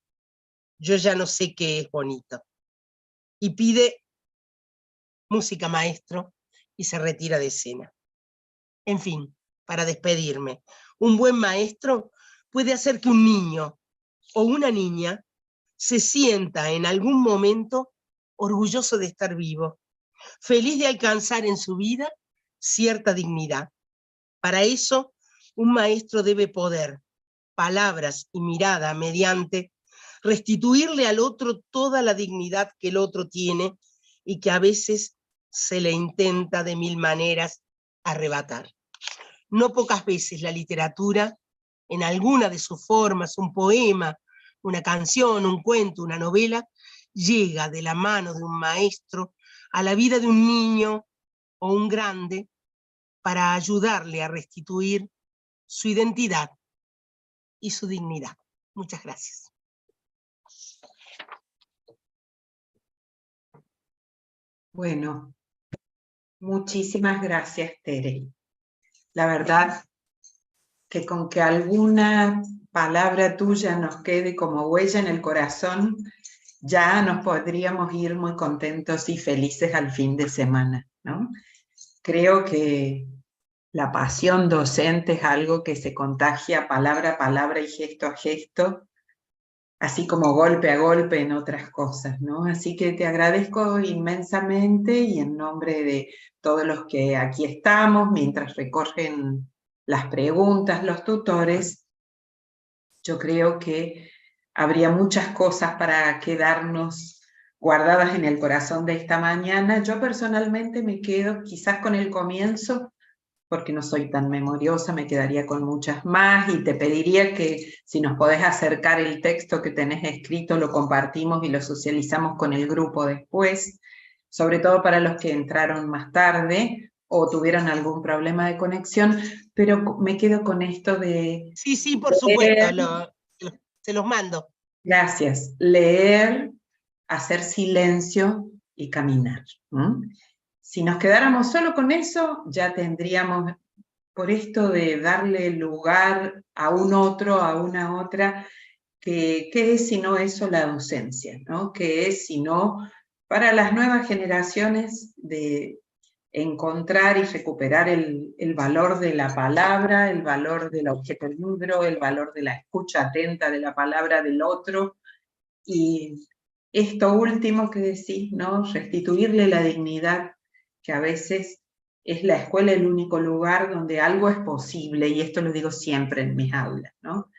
yo ya no sé qué es bonito. Y pide música, maestro, y se retira de escena. En fin, para despedirme, un buen maestro puede hacer que un niño o una niña se sienta en algún momento orgulloso de estar vivo, feliz de alcanzar en su vida cierta dignidad. Para eso, un maestro debe poder, palabras y mirada mediante, restituirle al otro toda la dignidad que el otro tiene y que a veces se le intenta de mil maneras arrebatar. No pocas veces la literatura, en alguna de sus formas, un poema, una canción, un cuento, una novela, llega de la mano de un maestro a la vida de un niño o un grande para ayudarle a restituir su identidad y su dignidad. Muchas gracias. Bueno, muchísimas gracias, Tere. La verdad que con que alguna palabra tuya nos quede como huella en el corazón, ya nos podríamos ir muy contentos y felices al fin de semana, ¿no? Creo que la pasión docente es algo que se contagia palabra a palabra y gesto a gesto, así como golpe a golpe en otras cosas, ¿no? Así que te agradezco inmensamente y en nombre de todos los que aquí estamos, mientras recorren las preguntas, los tutores, yo creo que habría muchas cosas para quedarnos guardadas en el corazón de esta mañana. Yo personalmente me quedo quizás con el comienzo, porque no soy tan memoriosa, me quedaría con muchas más, y te pediría que si nos podés acercar el texto que tenés escrito, lo compartimos y lo socializamos con el grupo después, sobre todo para los que entraron más tarde o tuvieron algún problema de conexión, pero me quedo con esto de... Sí, por supuesto, se los mando. Gracias. Leer, hacer silencio y caminar. Si nos quedáramos solo con eso, ya tendríamos, por esto de darle lugar a un otro, a una otra, ¿qué es sino eso la docencia? ¿No? ¿Qué es sino para las nuevas generaciones de encontrar y recuperar el valor de la palabra, el valor del objeto del libro, el valor de la escucha atenta de la palabra del otro, y esto último que decís, ¿no? Restituirle la dignidad, que a veces es la escuela el único lugar donde algo es posible, y esto lo digo siempre en mis aulas, ¿no?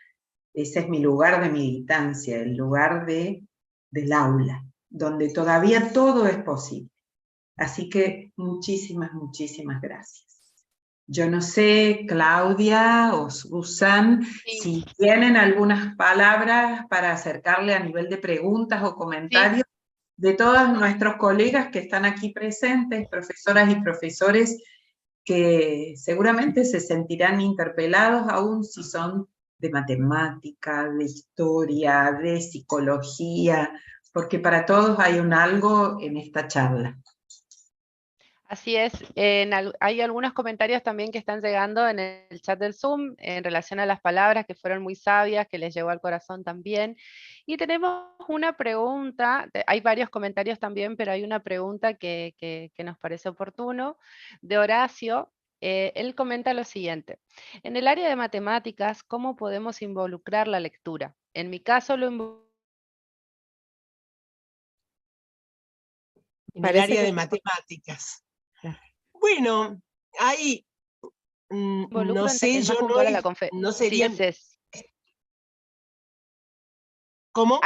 Ese es mi lugar de militancia, el lugar del aula, donde todavía todo es posible. Así que muchísimas, muchísimas gracias. Yo no sé, Claudia o Susan, sí, si tienen algunas palabras para acercarle a nivel de preguntas o comentarios, sí, de todos nuestros colegas que están aquí presentes, profesoras y profesores, que seguramente se sentirán interpelados, aún si son de matemática, de historia, de psicología, porque para todos hay un algo en esta charla. Así es, hay algunos comentarios también que están llegando en el chat del Zoom en relación a las palabras que fueron muy sabias, que les llegó al corazón también. Y tenemos una pregunta, hay varios comentarios también, pero hay una pregunta que nos parece oportuno, de Horacio. Él comenta lo siguiente: en el área de matemáticas, ¿cómo podemos involucrar la lectura? En mi caso lo en el área de matemáticas. Bueno, ahí involucro no sé, más yo puntual a la no Sí, sería... ¿Cómo?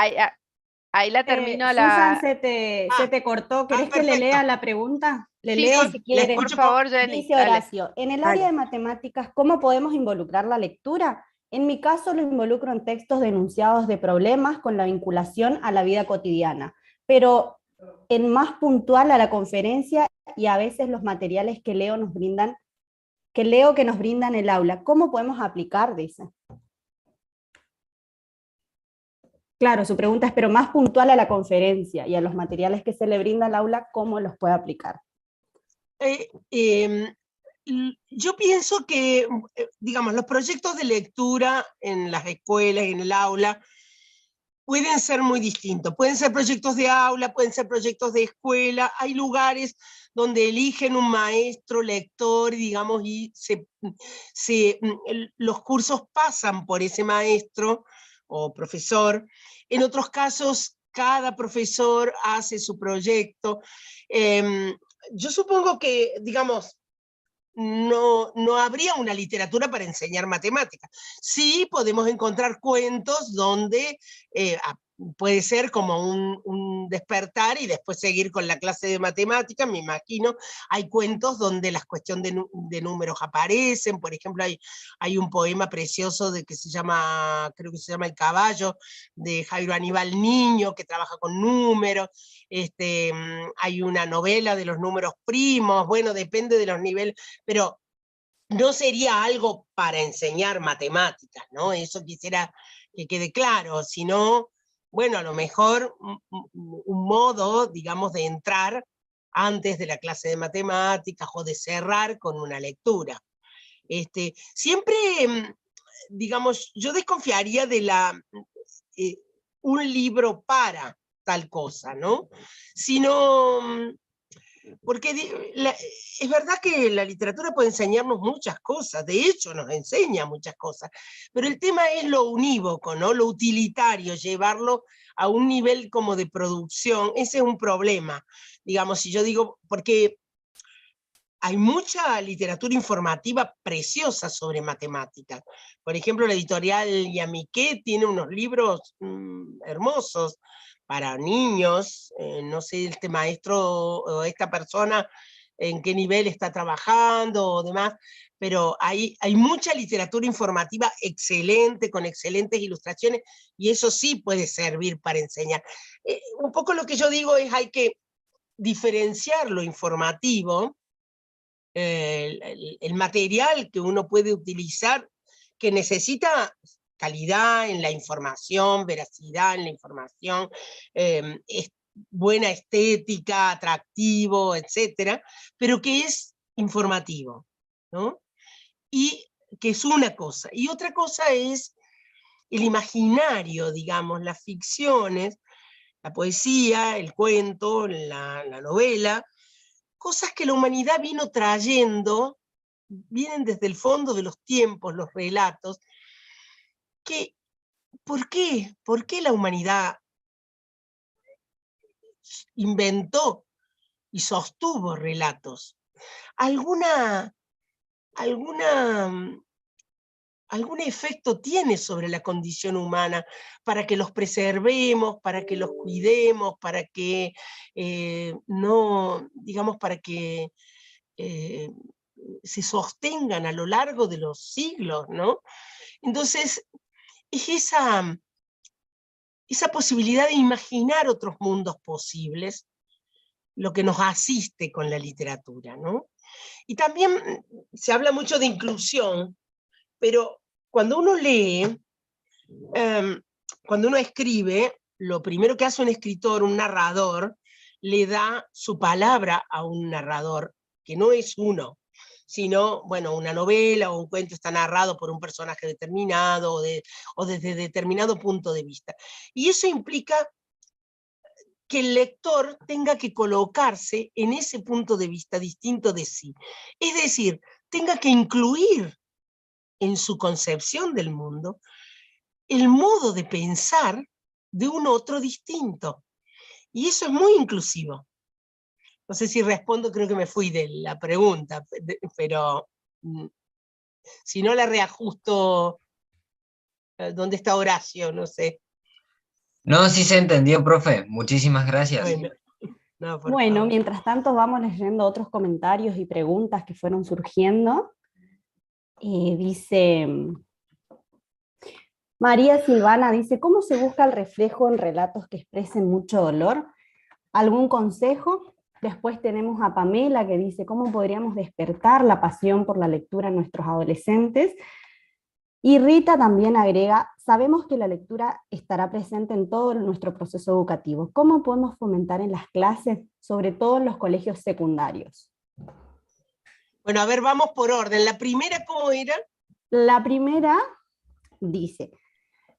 Ahí la termino Susan, la... se te cortó. ¿Querés que le perfecto. lea la pregunta? Le Sí, leo sí, si la quiere. Por escucho favor, Jenny, Dice dale. Horacio, en el área de matemáticas, ¿cómo podemos involucrar la lectura? En mi caso lo involucro en textos denunciados de problemas con la vinculación a la vida cotidiana, pero en más puntual a la conferencia y a veces los materiales que leo que nos brindan el aula. ¿Cómo podemos aplicar? Dice. Claro, su pregunta es, pero más puntual a la conferencia y a los materiales que se le brinda al aula, ¿cómo los puede aplicar? Yo pienso que, digamos, los proyectos de lectura en las escuelas, en el aula, pueden ser muy distintos. Pueden ser proyectos de aula, pueden ser proyectos de escuela. Hay lugares donde eligen un maestro lector, digamos, y los cursos pasan por ese maestro o profesor. En otros casos, cada profesor hace su proyecto. Yo supongo que, digamos, no habría una literatura para enseñar matemáticas. Sí podemos encontrar cuentos donde puede ser como un despertar y después seguir con la clase de matemáticas, me imagino. Hay cuentos donde las cuestiones de números aparecen, por ejemplo, hay un poema precioso que se llama, creo que se llama El caballo, de Jairo Aníbal Niño, que trabaja con números. Hay una novela de los números primos, bueno, depende de los niveles, pero no sería algo para enseñar matemáticas, ¿no? Eso quisiera que quede claro, sino, bueno, a lo mejor un modo, digamos, de entrar antes de la clase de matemáticas o de cerrar con una lectura. Siempre, digamos, yo desconfiaría de un libro para tal cosa, ¿no? Sino... Porque es verdad que la literatura puede enseñarnos muchas cosas, de hecho nos enseña muchas cosas, pero el tema es lo unívoco, ¿no? Lo utilitario, llevarlo a un nivel como de producción. Ese es un problema, digamos, si yo digo, porque hay mucha literatura informativa preciosa sobre matemáticas. Por ejemplo, la editorial Yamiqué tiene unos libros hermosos para niños. No sé este maestro o esta persona en qué nivel está trabajando o demás, pero hay mucha literatura informativa excelente, con excelentes ilustraciones, y eso sí puede servir para enseñar. Un poco lo que yo digo es hay que diferenciar lo informativo, el material que uno puede utilizar, que necesita calidad en la información, veracidad en la información, buena estética, atractivo, etcétera, pero que es informativo, ¿no? Y que es una cosa. Y otra cosa es el imaginario, digamos, las ficciones, la poesía, el cuento, la novela, cosas que la humanidad vino trayendo, vienen desde el fondo de los tiempos, los relatos, que, ¿por qué? ¿Por qué la humanidad inventó y sostuvo relatos? ¿Algún efecto tiene sobre la condición humana para que los preservemos, para que los cuidemos, para que no, digamos, para que se sostengan a lo largo de los siglos, ¿no? Entonces, es esa posibilidad de imaginar otros mundos posibles lo que nos asiste con la literatura, ¿no? Y también se habla mucho de inclusión, pero cuando uno lee, cuando uno escribe, lo primero que hace un escritor, un narrador, le da su palabra a un narrador que no es uno, sino, bueno, una novela o un cuento está narrado por un personaje determinado o desde determinado punto de vista. Y eso implica que el lector tenga que colocarse en ese punto de vista distinto de sí. Es decir, tenga que incluir en su concepción del mundo el modo de pensar de un otro distinto. Y eso es muy inclusivo. No sé si respondo, creo que me fui de la pregunta, pero si no la reajusto, ¿dónde está Horacio? No sé. No, sí se entendió, profe. Muchísimas gracias. Bueno, no, por Bueno, favor. mientras tanto vamos leyendo otros comentarios y preguntas que fueron surgiendo. Dice María Silvana, dice, ¿cómo se busca el reflejo en relatos que expresen mucho dolor? ¿Algún consejo? Después tenemos a Pamela que dice, ¿cómo podríamos despertar la pasión por la lectura en nuestros adolescentes? Y Rita también agrega, sabemos que la lectura estará presente en todo nuestro proceso educativo. ¿Cómo podemos fomentar en las clases, sobre todo en los colegios secundarios? Bueno, a ver, vamos por orden. La primera, ¿cómo era? La primera dice,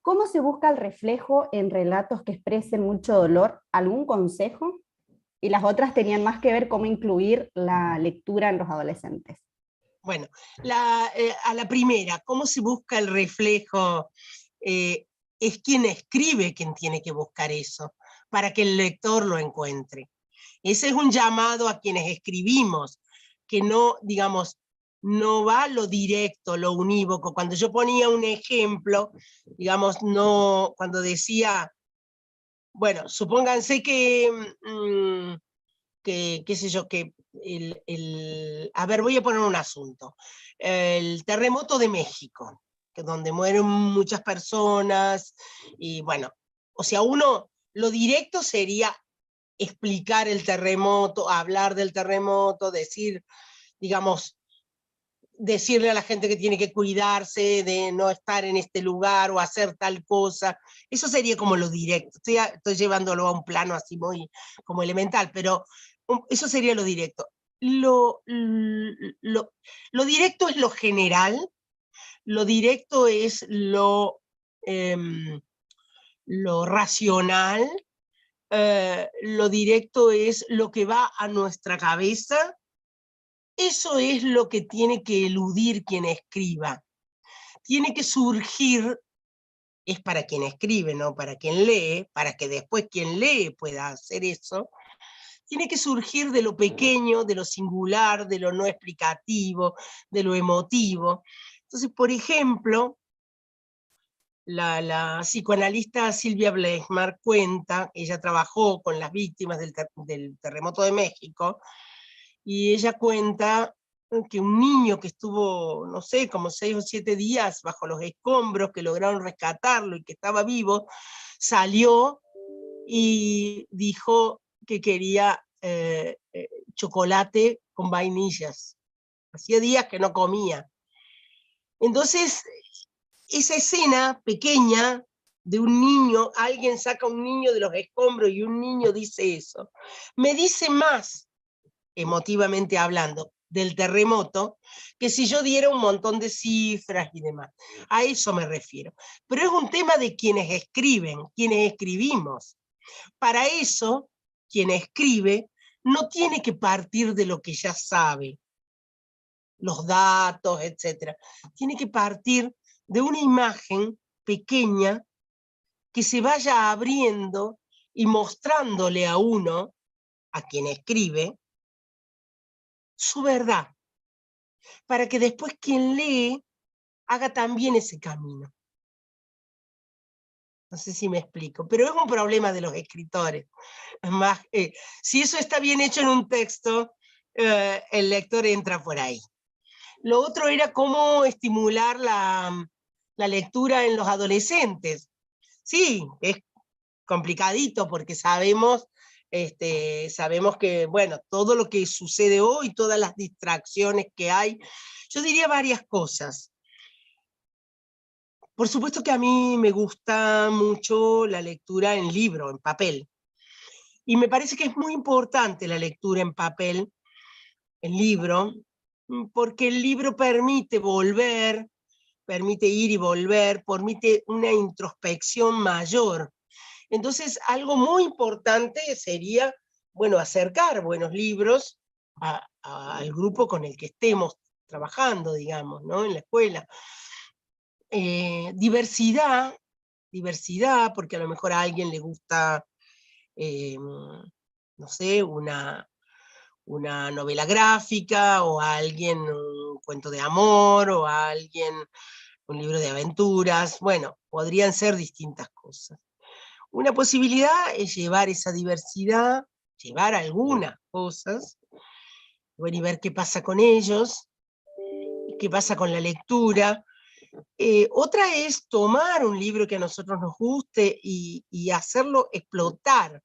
¿cómo se busca el reflejo en relatos que expresen mucho dolor? ¿Algún consejo? Y las otras tenían más que ver cómo incluir la lectura en los adolescentes. Bueno, a la primera, ¿cómo se busca el reflejo? Es quien escribe quien tiene que buscar eso, para que el lector lo encuentre. Ese es un llamado a quienes escribimos, que no, digamos, no va lo directo, lo unívoco. Cuando yo ponía un ejemplo, digamos, no, cuando decía, bueno, supónganse que, qué sé yo, que a ver, voy a poner un asunto. El terremoto de México, que donde mueren muchas personas, y bueno, o sea, lo directo sería explicar el terremoto, hablar del terremoto, decir, digamos, decirle a la gente que tiene que cuidarse de no estar en este lugar o hacer tal cosa. Eso sería como lo directo. Estoy llevándolo a un plano así muy como elemental, pero eso sería lo directo. Lo directo es lo general, lo directo es lo racional, lo directo es lo que va a nuestra cabeza. Eso es lo que tiene que eludir quien escriba. Tiene que surgir, es para quien escribe, no para quien lee, para que después quien lee pueda hacer eso, tiene que surgir de lo pequeño, de lo singular, de lo no explicativo, de lo emotivo. Entonces, por ejemplo, la psicoanalista Silvia Bleismar cuenta, ella trabajó con las víctimas del terremoto de México, y ella cuenta que un niño que estuvo, no sé, como 6 o 7 días bajo los escombros, que lograron rescatarlo y que estaba vivo, salió y dijo que quería chocolate con vainillas. Hacía días que no comía. Entonces, esa escena pequeña de un niño, alguien saca a un niño de los escombros y un niño dice eso, me dice más, emotivamente hablando, del terremoto, que si yo diera un montón de cifras y demás. A eso me refiero. Pero es un tema de quienes escriben, quienes escribimos. Para eso, quien escribe no tiene que partir de lo que ya sabe, los datos, etc. Tiene que partir de una imagen pequeña que se vaya abriendo y mostrándole a uno, a quien escribe, su verdad, para que después quien lee haga también ese camino. No sé si me explico, pero es un problema de los escritores. Es más, si eso está bien hecho en un texto, el lector entra por ahí. Lo otro era cómo estimular la lectura en los adolescentes. Sí, es complicadito porque sabemos que, bueno, todo lo que sucede hoy, todas las distracciones que hay, yo diría varias cosas. Por supuesto que a mí me gusta mucho la lectura en libro, en papel. Y me parece que es muy importante la lectura en papel, el libro, porque el libro permite volver, permite ir y volver, permite una introspección mayor. Entonces, algo muy importante sería, bueno, acercar buenos libros al grupo con el que estemos trabajando, digamos, ¿no? En la escuela. Diversidad, porque a lo mejor a alguien le gusta, no sé, una novela gráfica, o a alguien un cuento de amor, o a alguien un libro de aventuras. Bueno, podrían ser distintas cosas. Una posibilidad es llevar esa diversidad, llevar algunas cosas, bueno, y ver qué pasa con ellos, qué pasa con la lectura. Otra es tomar un libro que a nosotros nos guste y hacerlo explotar.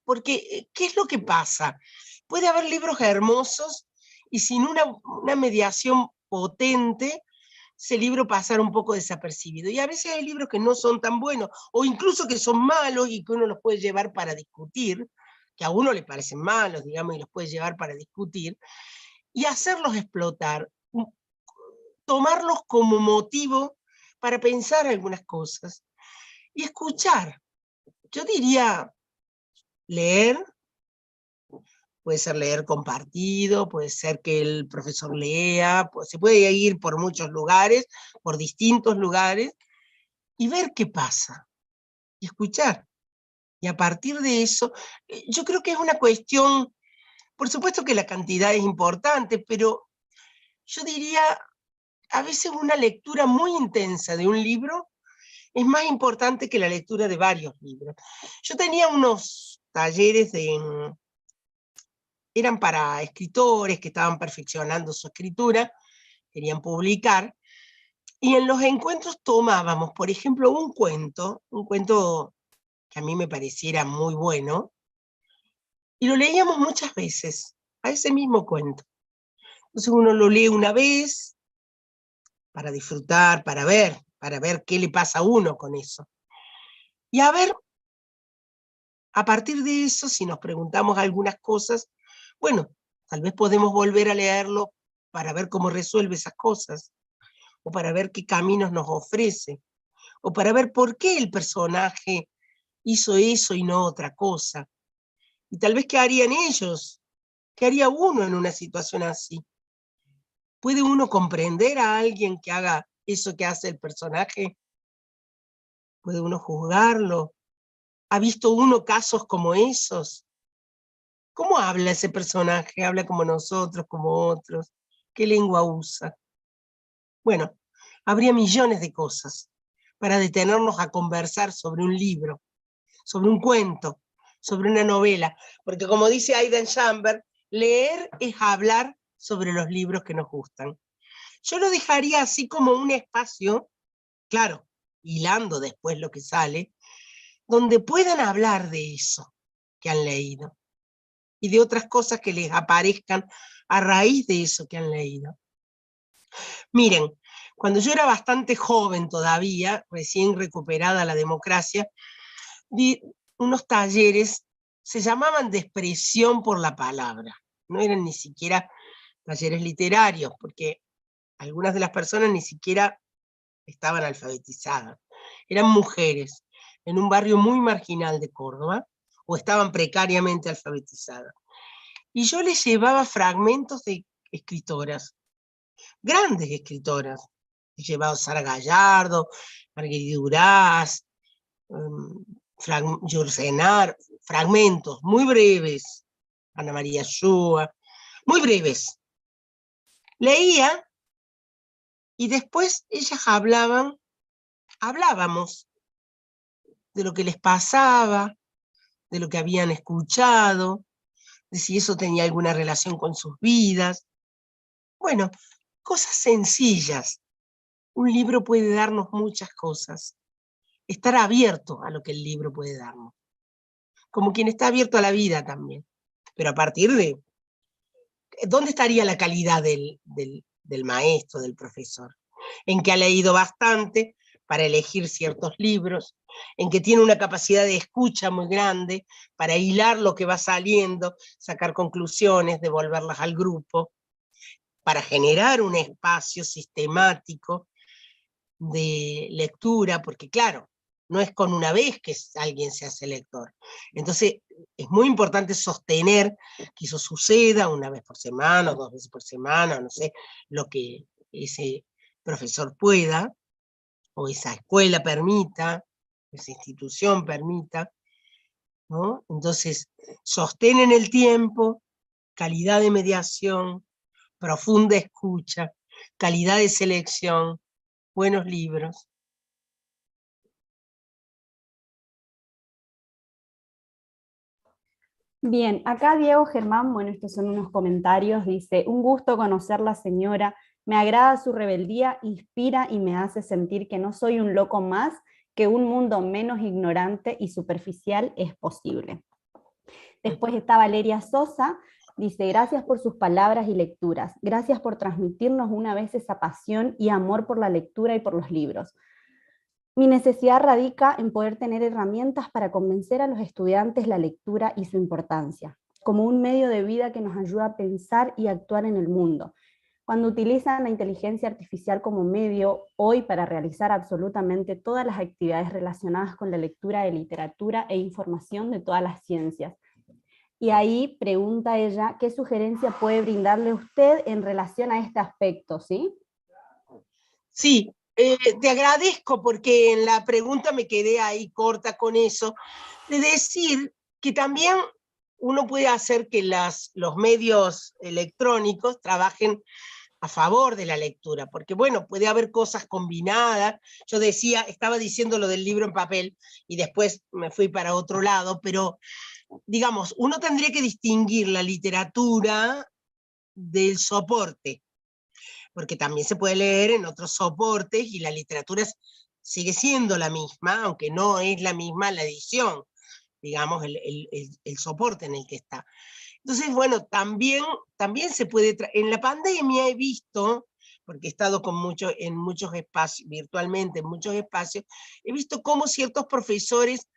Porque, ¿qué es lo que pasa? Puede haber libros hermosos y sin una mediación potente, ese libro pasar un poco desapercibido. Y a veces hay libros que no son tan buenos, o incluso que son malos y que uno los puede llevar para discutir, que a uno le parecen malos, digamos, y los puede llevar para discutir, y hacerlos explotar, tomarlos como motivo para pensar algunas cosas, y escuchar. Yo diría leer, puede ser leer compartido, puede ser que el profesor lea, se puede ir por muchos lugares, por distintos lugares, y ver qué pasa, y escuchar. Y a partir de eso, yo creo que es una cuestión, por supuesto que la cantidad es importante, pero yo diría, a veces una lectura muy intensa de un libro es más importante que la lectura de varios libros. Yo tenía unos talleres eran para escritores que estaban perfeccionando su escritura, querían publicar, y en los encuentros tomábamos, por ejemplo, un cuento que a mí me pareciera muy bueno, y lo leíamos muchas veces, a ese mismo cuento. Entonces uno lo lee una vez, para disfrutar, para ver qué le pasa a uno con eso. Y a ver, a partir de eso, si nos preguntamos algunas cosas, bueno, tal vez podemos volver a leerlo para ver cómo resuelve esas cosas, o para ver qué caminos nos ofrece, o para ver por qué el personaje hizo eso y no otra cosa. Y tal vez qué harían ellos, qué haría uno en una situación así. ¿Puede uno comprender a alguien que haga eso que hace el personaje? ¿Puede uno juzgarlo? ¿Ha visto uno casos como esos? ¿Cómo habla ese personaje? ¿Habla como nosotros, como otros? ¿Qué lengua usa? Bueno, habría millones de cosas para detenernos a conversar sobre un libro, sobre un cuento, sobre una novela, porque como dice Aidan Chamber, leer es hablar sobre los libros que nos gustan. Yo lo dejaría así como un espacio, claro, hilando después lo que sale, donde puedan hablar de eso que han leído, y de otras cosas que les aparezcan a raíz de eso que han leído. Miren, cuando yo era bastante joven todavía, recién recuperada la democracia, di unos talleres, se llamaban de expresión por la palabra, no eran ni siquiera talleres literarios, porque algunas de las personas ni siquiera estaban alfabetizadas, eran mujeres, en un barrio muy marginal de Córdoba, o estaban precariamente alfabetizadas. Y yo les llevaba fragmentos de escritoras, grandes escritoras. He llevado Sara Gallardo, Marguerite Duras, Yourcenar, fragmentos muy breves, Ana María Shua, muy breves. Leía, y después ellas hablábamos de lo que les pasaba, de lo que habían escuchado, de si eso tenía alguna relación con sus vidas. Bueno, cosas sencillas. Un libro puede darnos muchas cosas. Estar abierto a lo que el libro puede darnos. Como quien está abierto a la vida también. Pero a partir de... ¿Dónde estaría la calidad del maestro, del profesor? En que ha leído bastante para elegir ciertos libros, en que tiene una capacidad de escucha muy grande para hilar lo que va saliendo, sacar conclusiones, devolverlas al grupo, para generar un espacio sistemático de lectura, porque claro, no es con una vez que alguien se hace lector. Entonces, es muy importante sostener que eso suceda una vez por semana, o 2 veces por semana, no sé, lo que ese profesor pueda, o esa escuela permita, esa institución permita, ¿no? Entonces, sostén en el tiempo, calidad de mediación, profunda escucha, calidad de selección, buenos libros. Bien, acá Diego Germán, bueno, estos son unos comentarios, dice, un gusto conocer la señora, me agrada su rebeldía, inspira y me hace sentir que no soy un loco más, que un mundo menos ignorante y superficial es posible. Después está Valeria Sosa, dice, gracias por sus palabras y lecturas, gracias por transmitirnos una vez esa pasión y amor por la lectura y por los libros. Mi necesidad radica en poder tener herramientas para convencer a los estudiantes la lectura y su importancia, como un medio de vida que nos ayuda a pensar y actuar en el mundo. Cuando utilizan la inteligencia artificial como medio hoy para realizar absolutamente todas las actividades relacionadas con la lectura de literatura e información de todas las ciencias. Y ahí pregunta ella, ¿qué sugerencia puede brindarle usted en relación a este aspecto? ¿Sí? Sí, te agradezco porque en la pregunta me quedé ahí corta con eso, de decir que también uno puede hacer que los medios electrónicos trabajen a favor de la lectura, porque bueno, puede haber cosas combinadas. Yo decía, estaba diciendo lo del libro en papel y después me fui para otro lado, pero digamos, uno tendría que distinguir la literatura del soporte, porque también se puede leer en otros soportes y la literatura sigue siendo la misma, aunque no es la misma la edición, digamos, el soporte en el que está. Entonces, bueno, también se puede, en la pandemia he visto, porque he estado en muchos espacios, virtualmente en muchos espacios, he visto cómo ciertos profesores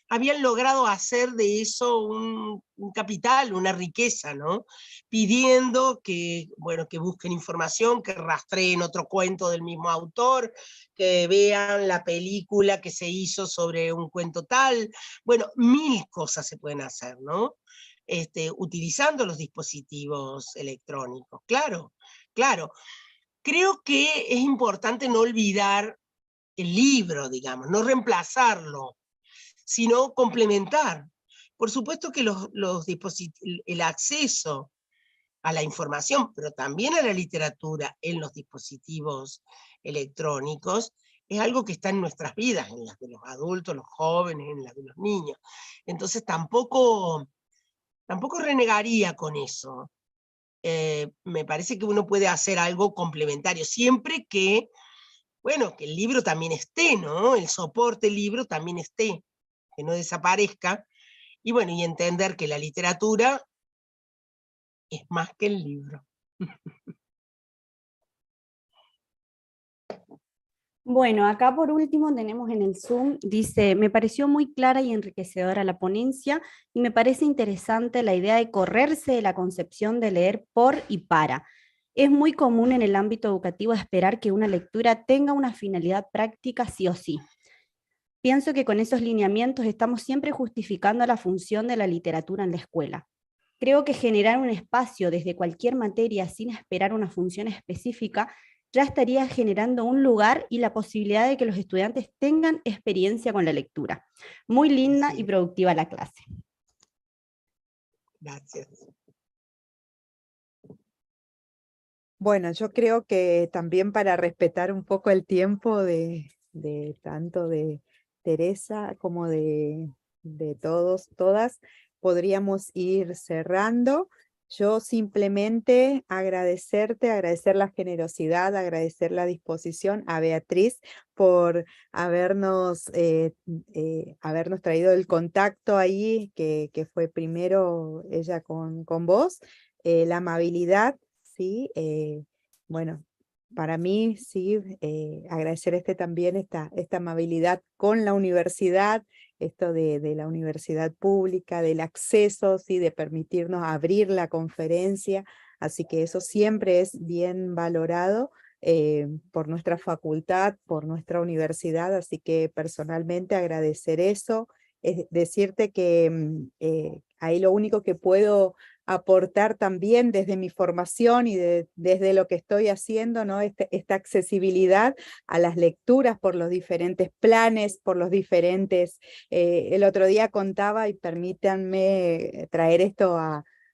habían logrado hacer de eso un capital, una riqueza, ¿no? Pidiendo que, bueno, que busquen información, que rastreen otro cuento del mismo autor, que vean la película que se hizo sobre un cuento tal. Bueno, 1000 cosas se pueden hacer, ¿no? Utilizando los dispositivos electrónicos, claro, claro. Creo que es importante no olvidar el libro, digamos, no reemplazarlo, sino complementar. Por supuesto que el acceso a la información, pero también a la literatura en los dispositivos electrónicos, es algo que está en nuestras vidas, en las de los adultos, los jóvenes, en las de los niños. Entonces tampoco renegaría con eso. Me parece que uno puede hacer algo complementario, siempre que, bueno, que el libro también esté, ¿no? El soporte libro también esté, que no desaparezca, y bueno, y entender que la literatura es más que el libro. Bueno, acá por último tenemos en el Zoom, dice, me pareció muy clara y enriquecedora la ponencia y me parece interesante la idea de correrse de la concepción de leer por y para. Es muy común en el ámbito educativo esperar que una lectura tenga una finalidad práctica sí o sí. Pienso que con esos lineamientos estamos siempre justificando la función de la literatura en la escuela. Creo que generar un espacio desde cualquier materia sin esperar una función específica ya estaría generando un lugar y la posibilidad de que los estudiantes tengan experiencia con la lectura. Muy linda y productiva la clase. Gracias. Bueno, yo creo que también para respetar un poco el tiempo de tanto de Teresa como de todos, todas, podríamos ir cerrando. Yo simplemente agradecerte, agradecer la generosidad, agradecer la disposición a Beatriz por habernos traído el contacto ahí, que fue primero ella con vos, la amabilidad. Sí, bueno, para mí sí, agradecer también esta amabilidad con la universidad, esto de la universidad pública, del acceso, sí, de permitirnos abrir la conferencia Así que eso siempre es bien valorado por nuestra facultad, por nuestra universidad, así que personalmente agradecer eso, decirte que ahí lo único que puedo aportar también desde mi formación y desde lo que estoy haciendo, ¿no? Esta accesibilidad a las lecturas por los diferentes planes, por los diferentes... el otro día contaba, y permítanme traer esto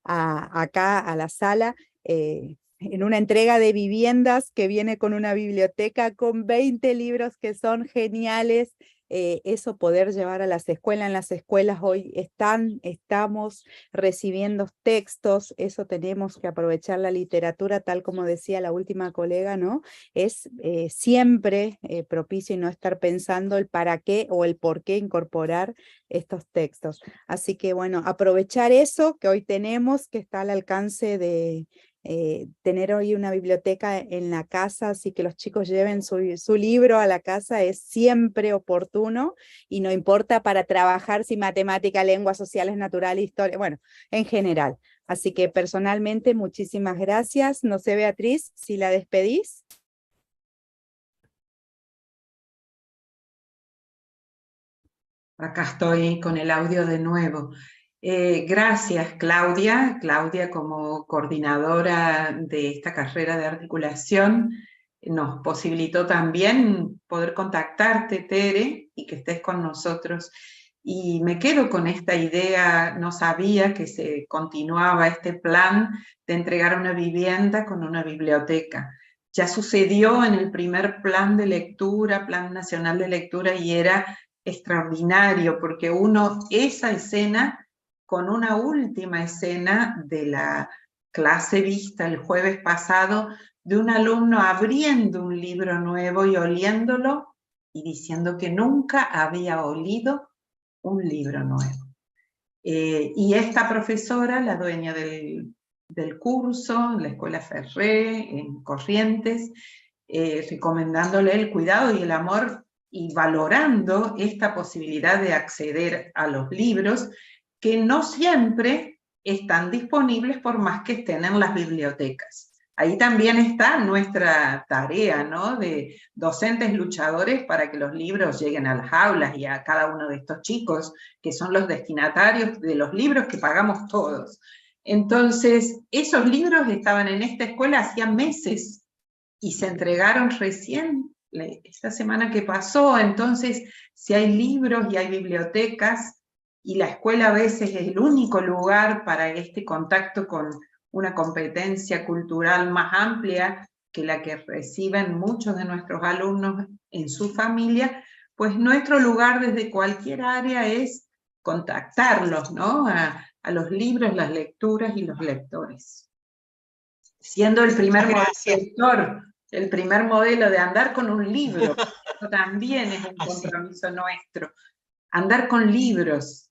acá a la sala, en una entrega de viviendas que viene con una biblioteca con 20 libros que son geniales. Eso poder llevar a las escuelas. En las escuelas hoy estamos recibiendo textos, eso tenemos que aprovechar la literatura, tal como decía la última colega, ¿no? Es siempre propicio y no estar pensando el para qué o el por qué incorporar estos textos. Así que bueno, aprovechar eso que hoy tenemos, que está al alcance de... tener hoy una biblioteca en la casa, así que los chicos lleven su libro a la casa es siempre oportuno, y no importa para trabajar si matemática, lenguas sociales, naturales, historia, bueno, en general. Así que personalmente muchísimas gracias. No sé, Beatriz, si la despedís. Acá estoy con el audio de nuevo. Gracias, Claudia. Claudia, como coordinadora de esta carrera de articulación, nos posibilitó también poder contactarte, Tere, y que estés con nosotros. Y me quedo con esta idea, no sabía que se continuaba este plan de entregar una vivienda con una biblioteca. Ya sucedió en el primer plan de lectura, Plan Nacional de Lectura, y era extraordinario, porque esa escena con una última escena de la clase vista el jueves pasado, de un alumno abriendo un libro nuevo y oliéndolo y diciendo que nunca había olido un libro nuevo. Y esta profesora, la dueña del curso, en la Escuela Ferré, en Corrientes, recomendándole el cuidado y el amor y valorando esta posibilidad de acceder a los libros que no siempre están disponibles por más que estén en las bibliotecas. Ahí también está nuestra tarea, ¿no?, de docentes luchadores para que los libros lleguen a las aulas y a cada uno de estos chicos que son los destinatarios de los libros que pagamos todos. Entonces, esos libros estaban en esta escuela hacía meses y se entregaron recién esta semana que pasó. Entonces, si hay libros y hay bibliotecas, y la escuela a veces es el único lugar para este contacto con una competencia cultural más amplia que la que reciben muchos de nuestros alumnos en su familia, pues nuestro lugar desde cualquier área es contactarlos, ¿no?, a los libros, las lecturas y los lectores. Siendo el primer lector, el primer modelo de andar con un libro, eso también es un compromiso nuestro. Andar con libros,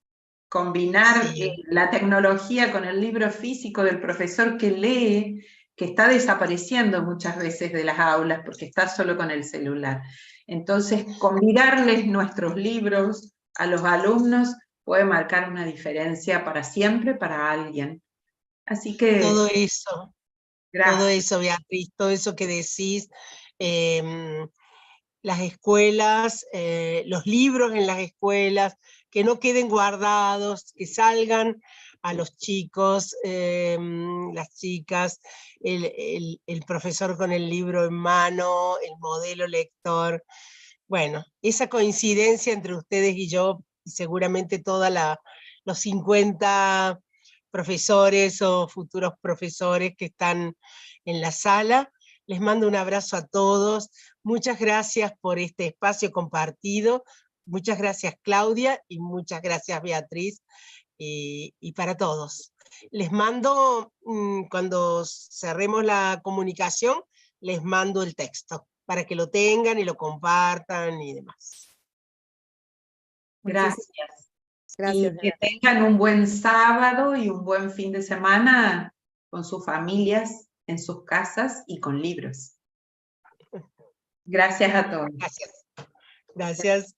combinar la tecnología con el libro físico del profesor que lee, que está desapareciendo muchas veces de las aulas porque está solo con el celular. Entonces, combinarles nuestros libros a los alumnos puede marcar una diferencia para siempre para alguien. Así que... Todo eso. Gracias. Todo eso, Beatriz, todo eso que decís, las escuelas, los libros en las escuelas, que no queden guardados, que salgan a los chicos, las chicas, el profesor con el libro en mano, el modelo lector. Bueno, esa coincidencia entre ustedes y yo, y seguramente todos los 50 profesores o futuros profesores que están en la sala. Les mando un abrazo a todos. Muchas gracias por este espacio compartido. Muchas gracias, Claudia, y muchas gracias, Beatriz, y para todos. Les mando, cuando cerremos la comunicación, les mando el texto para que lo tengan y lo compartan y demás. Gracias. Gracias. Y que tengan un buen sábado y un buen fin de semana con sus familias, en sus casas y con libros. Gracias a todos. Gracias. Gracias.